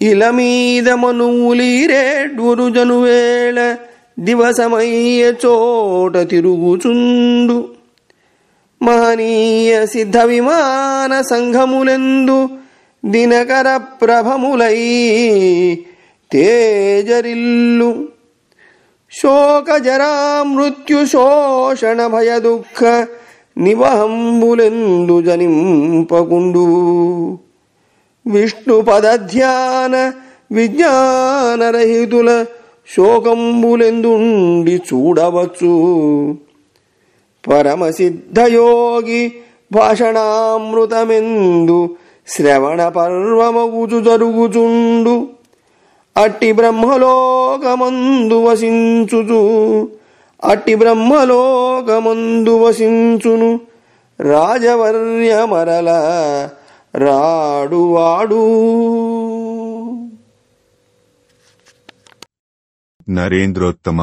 ఇలమీద మనువులీరేడ్వురు జనువేళ దివసమయ్య చోట తిరుగుచుండు మహనీయ సిద్ధ విమాన సంఘములెందు దినకర ప్రభములై తేజరిల్లు శోక జరా మృత్యు శోషణ భయ దుఃఖ నివహంబులెందు జనింపకుండు విష్ణు పదధ్యాన విజ్ఞానరహితుల శోకంబులెందుండి చూడవచ్చు పరమసిద్ధయోగి భాషణామృతమెందు శ్రవణ పర్వమగుచు జరుగుచుండు అట్టి బ్రహ్మలోకమందు వసించును రాజవర్య మరల రాడువాడు. నరేంద్రోత్తమ.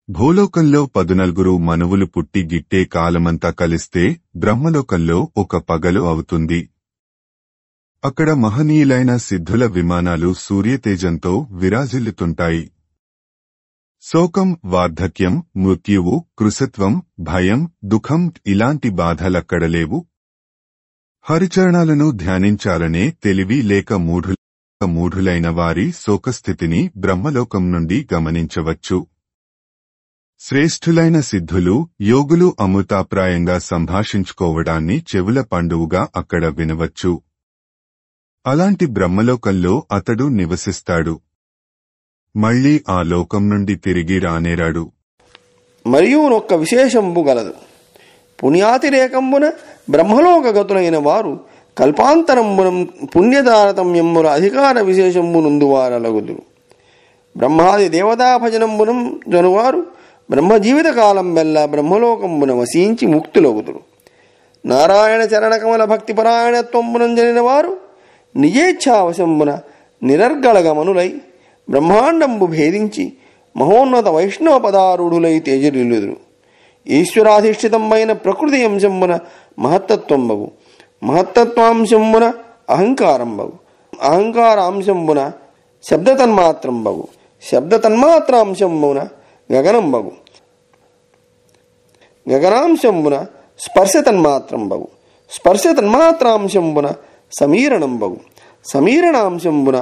భూలోకంలో 14 మనువులు పుట్టి గిట్టే కాలమంతా కలిస్తే బ్రహ్మలోకంలో ఒక పగలు అవుతుంది. అక్కడ మహనీయులైన సిద్ధుల విమానాలు సూర్యతేజంతో విరాజిల్లుతుంటాయి. శోకం, వార్ధక్యం, మృత్యువు, కృశత్వం, భయం, దుఃఖం ఇలాంటి బాధలక్కడ లేవు. హరిచరణాలను ధ్యానించాలనే తెలివి లేక మూఢులైన వారి శోకస్థితిని బ్రహ్మలోకం నుండి గమనించవచ్చు. శ్రేష్ఠులైన సిద్ధులు, యోగులు అమృతాప్రాయంగా సంభాషించుకోవడాన్ని చెవుల పండువుగా అక్కడ వినవచ్చు. అలాంటి బ్రహ్మలోకంలో అతడు నివసిస్తాడు. మళ్లీ ఆ లోకం నుండి తిరిగి రానేరాడు. మరియు నొక్క విశేషంబు గలదు. పుణ్యాతిరేకంబున బ్రహ్మలోకగతులైన వారు కల్పాంతరంబున పుణ్యతారతమ్యముల అధికార విశేషంబు నుందువారలగుదురు. బ్రహ్మాది దేవతా భజనంబునం జనువారు బ్రహ్మజీవిత కాలం వెల్ల బ్రహ్మలోకంబున వసించి ముక్తులగుదురు. నారాయణ చరణకమల భక్తిపరాయణత్వంబునం జనిన వారు నిజేచ్ఛావశంబున నిరర్గళగమనులై బ్రహ్మాండంబు భేదించి మహోన్నత వైష్ణవ పదారూఢులై తేజరిల్లుదురు. ఈశ్వరాధిష్ఠితమైన ప్రకృతి అంశంబున మహత్తత్వంబగు, మహత్తత్వాంశంబున అహంకారంబగు, అహంకారాంశంబున శబ్దతన్మాత్రంబగు, శబ్దతన్మాత్రాంశంబున గగనంబగు, గగనాంశంబున స్పర్శతన్మాత్రంబగు, స్పర్శతన్మాత్రాంశంబున సమీరణంబగు, సమీరణాంశంబున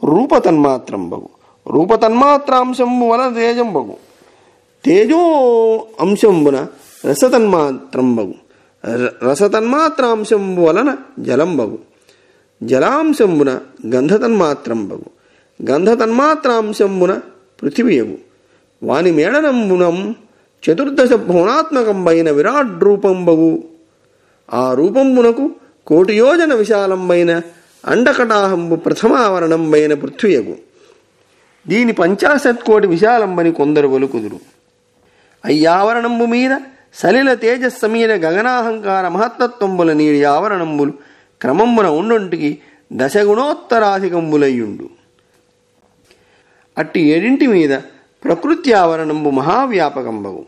రూపతన్మాత్రంబగు, రూపతన్మాత్రాంశంబు వలన తేజంబగు, తేజో అంశంబున రసతన్మాత్రంబగు, రసతన్మాత్రాంశంబు వలన జలంబగు, జలాంశంబున గంధతన్మాత్రంబగు, గంధతన్మాత్రాంశంబున పృథివీయగు. వాని మేడనంబునం చతుర్దశ భువనాత్మకంబైన విరాట్ రూపంబగు. ఆ రూపంబునకు 1,000,000 యోజన విశాలంబైన అండకటాహంబు ప్రథమావరణంబైన పృథ్వీయగు. దీని 50,000,000,000 విశాలంబని కొందరు వలుకుదురు. అయ్యావరణంబు మీద సలిల తేజస్సమీన గగనాహంకార మహత్తత్వంబుల నీడి ఆవరణంబులు క్రమంబున ఉండుంటికి 10 గుణోత్తరాధికంబులయ్యుండు. అట్టి 7 మీద ప్రకృతి ఆవరణంబు మహావ్యాపకంబగు.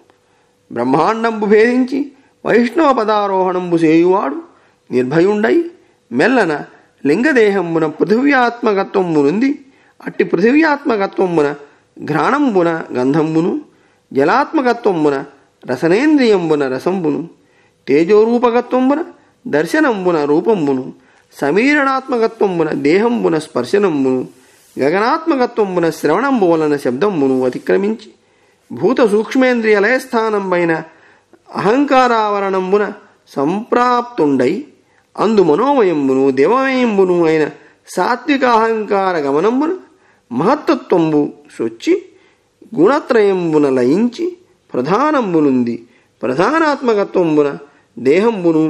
బ్రహ్మాండంబు భేదించి వైష్ణవ పదారోహణంబు చేయువాడు నిర్భయుండై మెల్లన లింగదేహంబున పృథివ్యాత్మకత్వంబునుంది. అట్టి పృథివ్యాత్మకత్వంబున ఘ్రాణంబున గంధంబును, జలాత్మకత్వంబున రసనేంద్రియంబున రసంబును, తేజోరూపకత్వంబున దర్శనంబున రూపంబును, సమీరణాత్మకత్వంబున దేహంబున స్పర్శనంబును, గగనాత్మకత్వంబున శ్రవణంబు వలన శబ్దంబును అతిక్రమించి భూత సూక్ష్మేంద్రియ లయస్థానంబైన అహంకారావరణంబున సంప్రాప్తుండై అందు మనోమయంబును దేవమయంబును అయిన సాత్విక అహంకార గమనంబున మహత్తత్వంబు సొచ్చి గుణత్రయంబున లయించి ప్రధానంబునుంది. ప్రధానాత్మకత్వంబున దేహంబును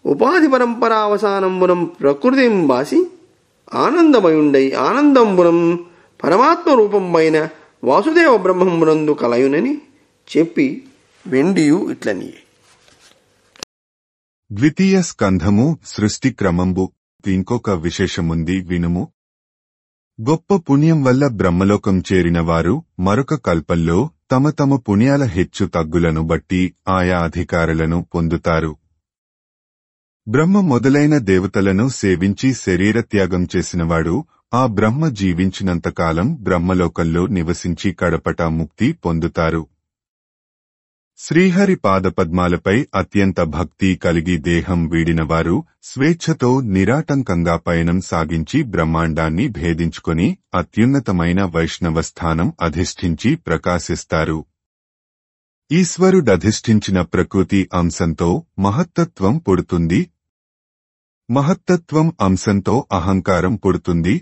ఉపాధి పరంపరావసానంబునం ప్రకృతింబాసి ఆనందమయుండై ఆనందంబునం పరమాత్మ రూపంబైన వాసుదేవ బ్రహ్మంబునందు కలయునని చెప్పి వెండియు ఇట్లని. ద్వితీయ స్కంధము సృష్టి క్రమంబు. ఇంకొక విశేషముంది వినుము. గొప్ప పుణ్యం వల్ల బ్రహ్మలోకం చేరిన వారు మరొక కల్పంలో తమ తమ పుణ్యాల హెచ్చు తగ్గులను బట్టి ఆయా అధికారులను పొందుతారు. బ్రహ్మ మొదలైన దేవతలను సేవించి శరీరత్యాగం చేసినవాడు ఆ బ్రహ్మ జీవించినంతకాలం బ్రహ్మలోకంలో నివసించి కడపట ముక్తి పొందుతారు. శ్రీహరి పాదపద్మాలపై అత్యంత భక్తి కలిగి దేహం వీడినవారు స్వేచ్ఛతో నిరాటంకంగా పయనం సాగించి బ్రహ్మాండాన్ని భేదించుకొని అత్యున్నతమైన వైష్ణవస్థానం అధిష్ఠించి ప్రకాశిస్తారు. ఈశ్వరుడధిష్ఠించిన ప్రకృతి అంశంతో మహత్తత్వం పుడుతుంది. మహత్తత్వం అంశంతో అహంకారం పుడుతుంది.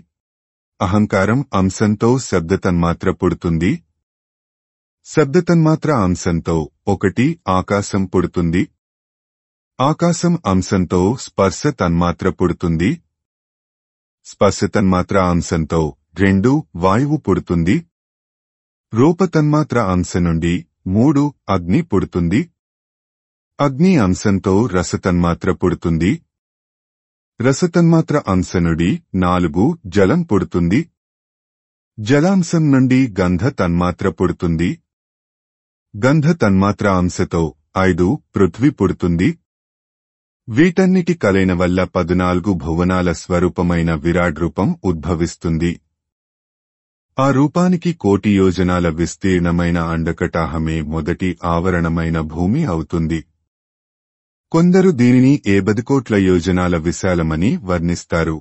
అహంకారం అంశంతో శబ్దతన్మాత్ర పుడుతుంది. శబ్దతన్మాత్ర అంశంతో 1 ఆకాశం పుడుతుంది. ఆకాశం అంశంతో స్పర్శ తన్మాత్ర పుడుతుంది. స్పర్శ తన్మాత్ర అంశంతో 2 వాయువు పుడుతుంది. రూపతన్మాత్ర అంశ నుండి 3 అగ్ని పుడుతుంది. అగ్ని అంశంతో రసతన్మాత్ర పుడుతుంది. రసతన్మాత్ర అంశ నుండి 4 జలం పుడుతుంది. జలాంశం నుండి గంధ తన్మాత్ర పుడుతుంది. గంధ తన్మాత్ర అంశతో 5 పృథ్వీ పుడుతుంది. వీటన్నిటి కలయిన వల్ల 14 భువనాల స్వరూపమైన విరాడ్ రూపం ఉద్భవిస్తుంది. ఆ రూపానికి 1,000,000 యోజనాల విస్తీర్ణమైన అండకటాహమే మొదటి ఆవరణమైన భూమి అవుతుంది. కొందరు దీనిని 70,000,000 యోజనాల విశాలమని వర్ణిస్తారు.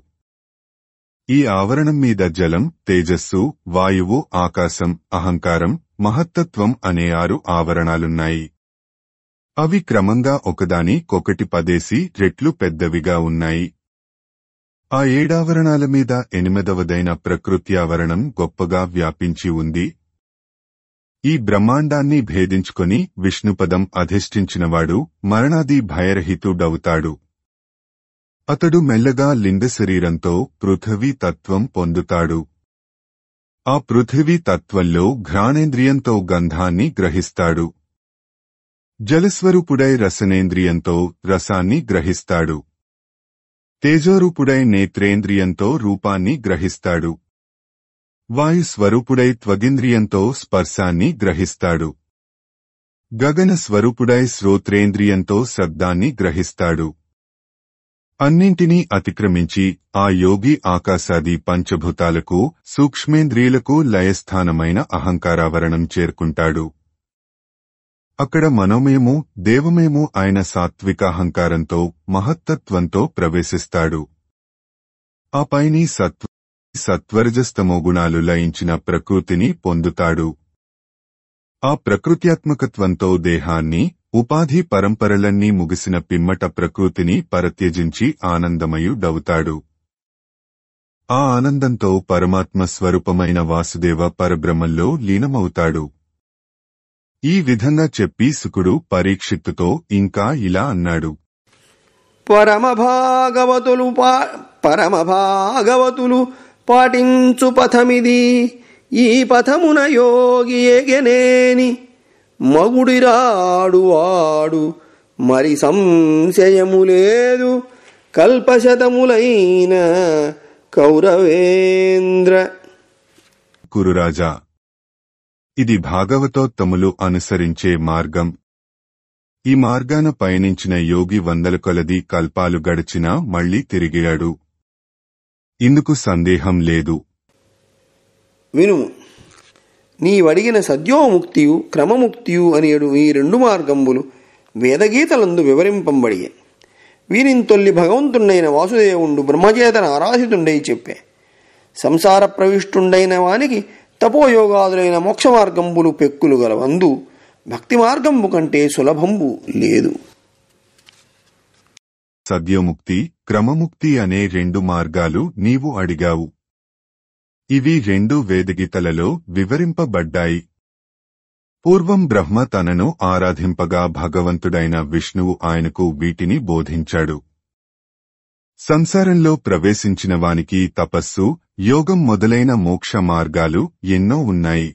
ఈ ఆవరణం మీద జలం, తేజస్సు, వాయువు, ఆకాశం, అహంకారం, మహత్తత్వం అనే 6 ఆవరణాలున్నాయి. అవి క్రమంగా ఒకదానికొకటి 10 రెట్లు పెద్దవిగా ఉన్నాయి. ఆ 7 ఆవరణాల మీద 8వదైన ప్రకృత్యావరణం గొప్పగా వ్యాపించి ఉంది. ఈ బ్రహ్మాండాన్ని భేదించుకొని విష్ణుపదం అధిష్ఠించినవాడు మరణాది భయరహితుడవుతాడు. అతడు మెల్లగా లింగ శరీరంతో పృథివీ తత్వం పొందుతాడు. ఆ పృథివీ తత్వంలో ఘ్రాణేంద్రియంతో గంధాన్ని గ్రహిస్తాడు. జలస్వరూపుడై రసనేంద్రియంతో రసాన్ని గ్రహిస్తాడు. తేజోరూపుడై నేత్రేంద్రియంతో రూపాన్ని గ్రహిస్తాడు. వాయుస్వరూపుడై త్వగింద్రియంతో స్పర్శాన్ని గ్రహిస్తాడు. గగన స్వరూపుడై శ్రోత్రేంద్రియంతో శబ్దాన్ని గ్రహిస్తాడు. అన్నింటినీ అతిక్రమించి ఆ యోగి ఆకాశాది పంచభూతాలకు, సూక్ష్మేంద్రియులకు లయస్థానమైన అహంకారావరణం చేరుకుంటాడు. అక్కడ మనోమయము, దేవమయము ఆయన సాత్వికాహంకారంతో, మహత్తత్వంతో ప్రవేశిస్తాడు. ఆ పైని సత్వరజస్తమోగుణాలు లయించిన ప్రకృతిని పొందుతాడు. ఆ ప్రకృత్యాత్మకత్వంతో దేహాన్ని, ఉపాధి పరంపరలన్నీ ముగిసిన పిమ్మట ప్రకృతిని పరత్యజించి ఆనందమయుడవుతాడు. ఆ ఆనందంతో పరమాత్మ స్వరూపమైన వాసుదేవ పరబ్రహ్మంలో లీనమవుతాడు. ఈ విధంగా చెప్పి శుకుడు పరీక్షిత్తుతో ఇంకా ఇలా అన్నాడు. పరమభాగవతులు పాటించు పథమిది. ఈ పథమున యోగి ఎగనేని మగుడిరాడు వాడు మరి సంశయము లేదు. కల్పశతములైన కౌరవేంద్ర. కురురాజా, ఇది భాగవతోత్తములు అనుసరించే మార్గం. ఈ మార్గాన పయనించిన యోగి 100 కొలది కల్పాలు గడిచినా మళ్లీ తిరిగిరాడు. ఇందుకు సందేహం లేదు. వినుము, నీవడిగిన సద్యోముక్తియు క్రమముక్తియు అనేడు ఈ 2 మార్గంబులు వేదగీతలందు వివరింపబడియే. వీరిని భగవంతుడైన వాసుదేవుండు బ్రహ్మచేతన ఆరాధితుండై చెప్పే. సంసార ప్రవిష్టుండైన వానికి తపోయోగాదులైన మోక్ష మార్గంబులు పెక్కులు గలవందు భక్తి మార్గంబు కంటే సులభంబు లేదు. సద్యోముక్తి, క్రమముక్తి అనే 2 మార్గాలు నీవు అడిగావు. ఇవి 2 వేదగీతలలో వివరింపబడ్డాయి. పూర్వం బ్రహ్మ తనను ఆరాధింపగా భగవంతుడైన విష్ణువు ఆయనకు వీటిని బోధించాడు. సంసారంలో ప్రవేశించిన వానికి తపస్సు, యోగం మొదలైన మోక్ష మార్గాలు ఎన్నో ఉన్నాయి.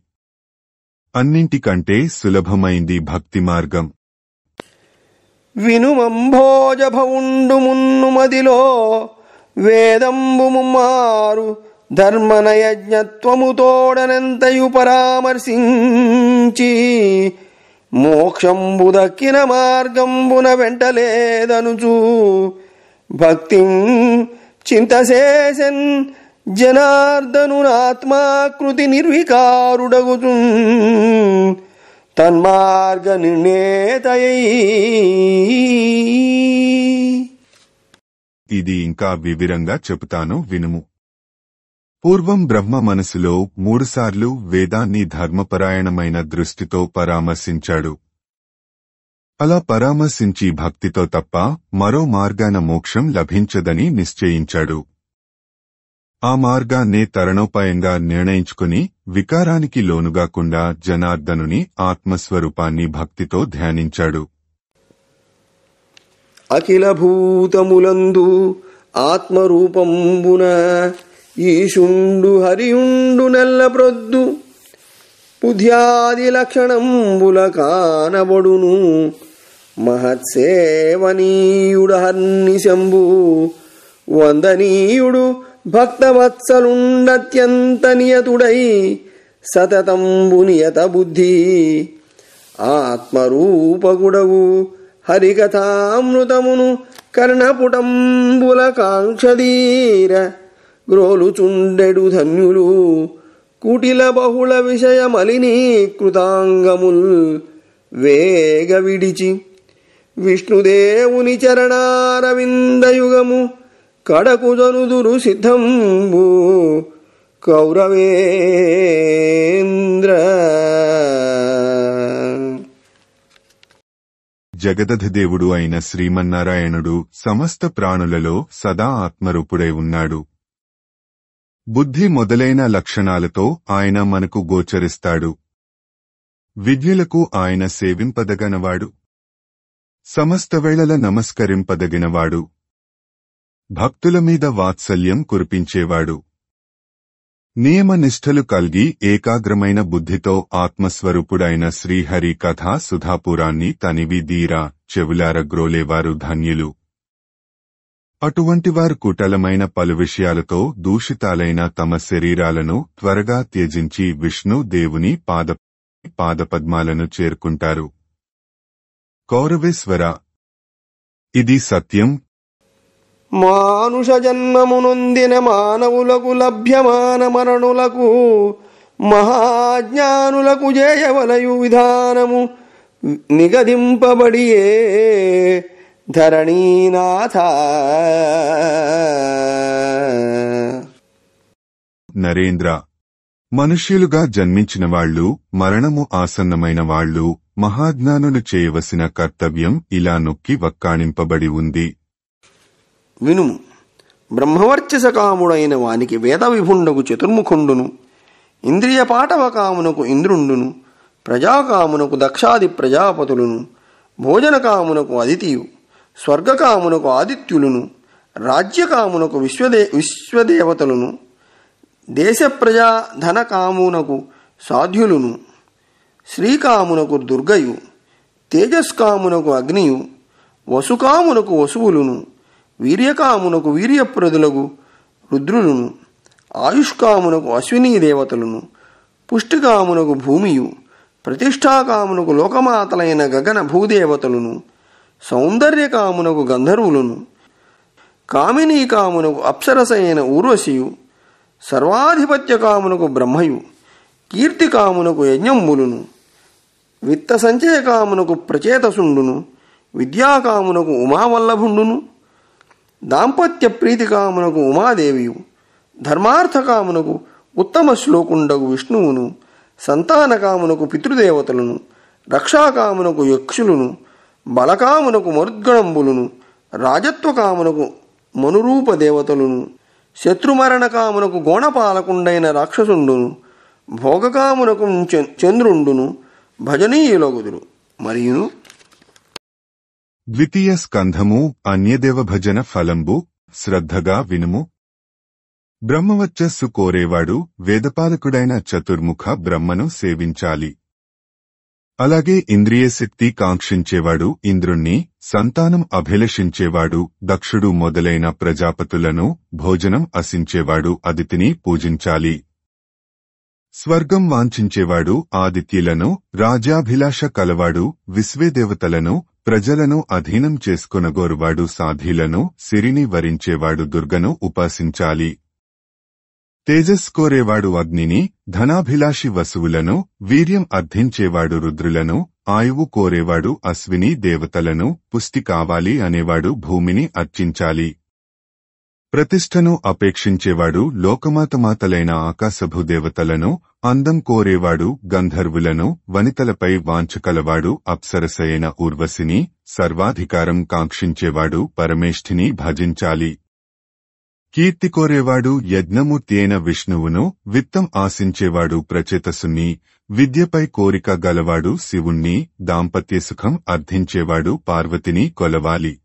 అన్నింటికంటే సులభమైంది భక్తి మార్గం. వినుమంభోజభవుండు మున్ను మదిలో వేదంబు ముమ్మారు ధర్మనయజ్ఞత్వము తోడనంతయు పరామర్శించి మోక్షంబు దక్కిన మార్గంబున వెంటలేదనుచు భక్తిం చింతశేషన్ జనార్దనునాత్మాకృతి నిర్వికారుడగుచు తన్మార్గ నిర్ణేతయై. ఇది ఇంకా వివరంగా చెబుతాను వినుము. పూర్వం బ్రహ్మ మనసులో 3 సార్లు వేదాన్ని ధర్మపరాయణమైన దృష్టితో పరామర్శించాడు. అలా పరామర్శించి భక్తితో తప్ప మరో మార్గాన మోక్షం లభించదని నిశ్చయించాడు. ఆ మార్గాన్నే తరణోపాయంగా నిర్ణయించుకుని వికారానికి లోనుగాకుండా జనార్దనుని ఆత్మస్వరూపాన్ని భక్తితో ధ్యానించాడు. అఖిల భూతములందు ఆత్మరూపంబున ఈశుండు హరియుండు నెల్లప్రొద్దు బుద్ధ్యాది లక్షణంబుల కానబడును మహత్సేవనీయుడు హర్నిశంభు వందనీయుడు భక్తవత్సలుండత్యంత నియతుడై సతతంబు నియత బుద్ధి ఆత్మరూపగుడవు హరికథామృతమును కర్ణపుటంబుల కాంక్షదీర గ్రోలుచుండెడు ధన్యులు కుటిల బహుళ విషయ మలినీకృతాంగముల్ వేగ విడిచి విష్ణుదేవుని చరణారవిందయుగము కడకు జనుదురు సిద్ధంబు కౌరవేంద్ర. జగదధిదేవుడు అయిన శ్రీమన్నారాయణుడు సమస్త ప్రాణులలో సదా ఆత్మరూపుడై ఉన్నాడు. బుద్ధి మొదలైన లక్షణాలతో ఆయన మనకు గోచరిస్తాడు. విద్యులకు ఆయన సేవింపదగనవాడు, సమస్త వేళల నమస్కరింపదగినవాడు, భక్తుల మీద వాత్సల్యం కురిపించేవాడు. నియమనిష్ఠలు కల్గి ఏకాగ్రమైన బుద్ధితో ఆత్మస్వరూపుడైన శ్రీహరి కథా సుధాపురాన్ని తనివి దీరా చెవులార గ్రోలేవారు ధన్యులు. అటువంటివారు కుటలమైన పలు విషయాలతో దూషితాలైన తమ శరీరాలను త్వరగా త్యజించి విష్ణు దేవుని పాదపద్మాలను చేరుకుంటారు. కౌరవేశ్వర, ఇది సత్యం. మానుష జన్మమునొందిన మానవులకు లభ్యమాన మరణులకు మహాజ్ఞానులకు జయవలయు విధానము నిగదింపబడియే ధరణీనాథ. నరేంద్ర, మనుష్యులుగా జన్మించిన వాళ్లు, మరణము ఆసన్నమైన వాళ్లు, మహాజ్ఞానులు చేయవలసిన కర్తవ్యం ఇలా నొక్కి వక్కాణింపబడి ఉంది. వినుము. బ్రహ్మవర్చస కాముడైన వానికి వేద విభుండకు చతుర్ముఖుండును, ఇంద్రియ పాటవకామునకు ఇంద్రుండును, ప్రజాకామునకు దక్షాది ప్రజాపతులును, భోజనకామునకు అదితియు, స్వర్గకామునకు ఆదిత్యులును, రాజ్యకామునకు విశ్వదేవతలును, దేశ ప్రజా ధనకామునకు సాధ్యులును, శ్రీకామునకు దుర్గయు, తేజస్కామునకు అగ్నియు, వసుకామునకు వసువులును, వీర్యకామునకు వీర్యప్రదులగు రుద్రులును, ఆయుష్కామునకు అశ్వినీ దేవతలును, పుష్టికామునకు భూమియు, ప్రతిష్టాకామునకు లోకమాతలైన గగన భూదేవతలును, సౌందర్యకామునకు గంధర్వులను, కామినీకామునకు అప్సరసైన ఊర్వశియు, సర్వాధిపత్యకామునకు బ్రహ్మయు, కీర్తికామునకు యజ్ఞంబులును, విత్త సంచయకామునకు ప్రచేతసుండును, విద్యాకామునకు ఉమావల్లభుండును, దాంపత్య ప్రీతికామునకు ఉమాదేవియు, ధర్మార్థకామునకు ఉత్తమ శ్లోకుండగు విష్ణువును, సంతానకామునకు పితృదేవతలను, రక్షాకామునకు యక్షులును, బలకామునకు మరుద్గణంబులును, రాజత్వకామునకు మనురూప దేవతలును, శత్రుమరణకామునకు గోణపాలకుండైన రాక్షసుండును, భోగకామునకు చంద్రుండును భజనీయులగుదురు. మరియును ద్వితీయ స్కంధము అన్యదేవ భజన ఫలంబు. శ్రద్ధగా వినుము. బ్రహ్మవర్చస్సు కోరేవాడు వేదపాలకుడైన చతుర్ముఖ బ్రహ్మను సేవించాలి. అలాగే ఇంద్రియశక్తి కాంక్షించేవాడు ఇంద్రుణ్ణి, సంతానం అభిలషించేవాడు దక్షుడు మొదలైన ప్రజాపతులను, భోజనం అసించేవాడు అదితిని పూజించాలి. స్వర్గం వాంఛించేవాడు ఆదిత్యులను, రాజ్యాభిలాష కలవాడు విశ్వేదేవతలను, ప్రజలను అధీనం చేసుకొనగోరువాడు సాధ్యులను, సిరిని వరించేవాడు దుర్గను ఉపాసించాలి. తేజస్ కోరేవాడు అగ్నిని, ధనాభిలాషి వసువులను, వీర్యం అర్థించేవాడు రుద్రులను, ఆయువు కోరేవాడు అశ్విని దేవతలను, పుష్టి కావాలి అనేవాడు భూమిని అర్చించాలి. ప్రతిష్టను అపేక్షించేవాడు లోకమాతమాతలైన ఆకాశభూదేవతలను, అందం కోరేవాడు గంధర్వులను, వనితలపై వాంఛకలవాడు అప్సరసైన ఊర్వశిని, సర్వాధికారం కాంక్షించేవాడు పరమేష్ఠిని భజించాలి. కీర్తి కోరేవాడు యజ్ఞమూర్తి అయిన విష్ణువును, విత్తం ఆశించేవాడు ప్రచేతసుని, విద్యపై కోరిక గలవాడు శివుణ్ణి, దాంపత్యసుఖం అర్థించేవాడు పార్వతిని కొలవాలి.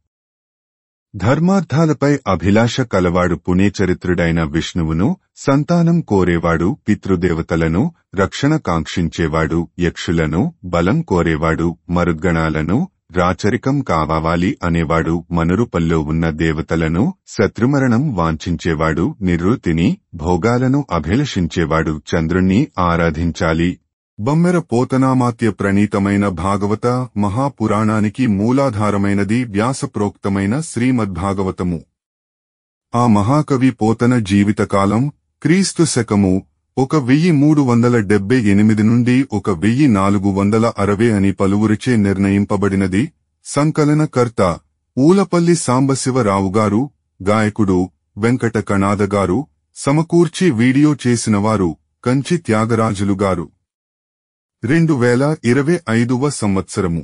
ధర్మార్థాలపై అభిలాష కలవాడు పుణ్యచరిత్రుడైన విష్ణువును, సంతానం కోరేవాడు పితృదేవతలను, రక్షణ కాంక్షించేవాడు యక్షులను, బలం కోరేవాడు మరుద్గణాలను, రాచరికం కావాలి అనేవాడు మనురుపల్లో ఉన్న దేవతలను, శత్రుమరణం వాంఛించేవాడు నివృత్తిని, భోగాలను అభిలషించేవాడు చంద్రుణ్ణి ఆరాధించాలి. బమ్మెర పోతనామాత్య ప్రణీతమైన భాగవత మహాపురాణానికి మూలాధారమైనది వ్యాసప్రోక్తమైన శ్రీమద్భాగవతము. ఆ మహాకవి పోతన జీవితకాలం క్రీస్తు శకము 1378 నుండి 1460 అని పలువురిచే నిర్ణయింపబడినది. సంకలనకర్త ఊలపల్లి సాంబశివరావుగారు, గాయకుడు వెంకట కణాదగారు, సమకూర్చి వీడియో చేసినవారు కంచి త్యాగరాజులుగారు. 2025వ సంవత్సరము.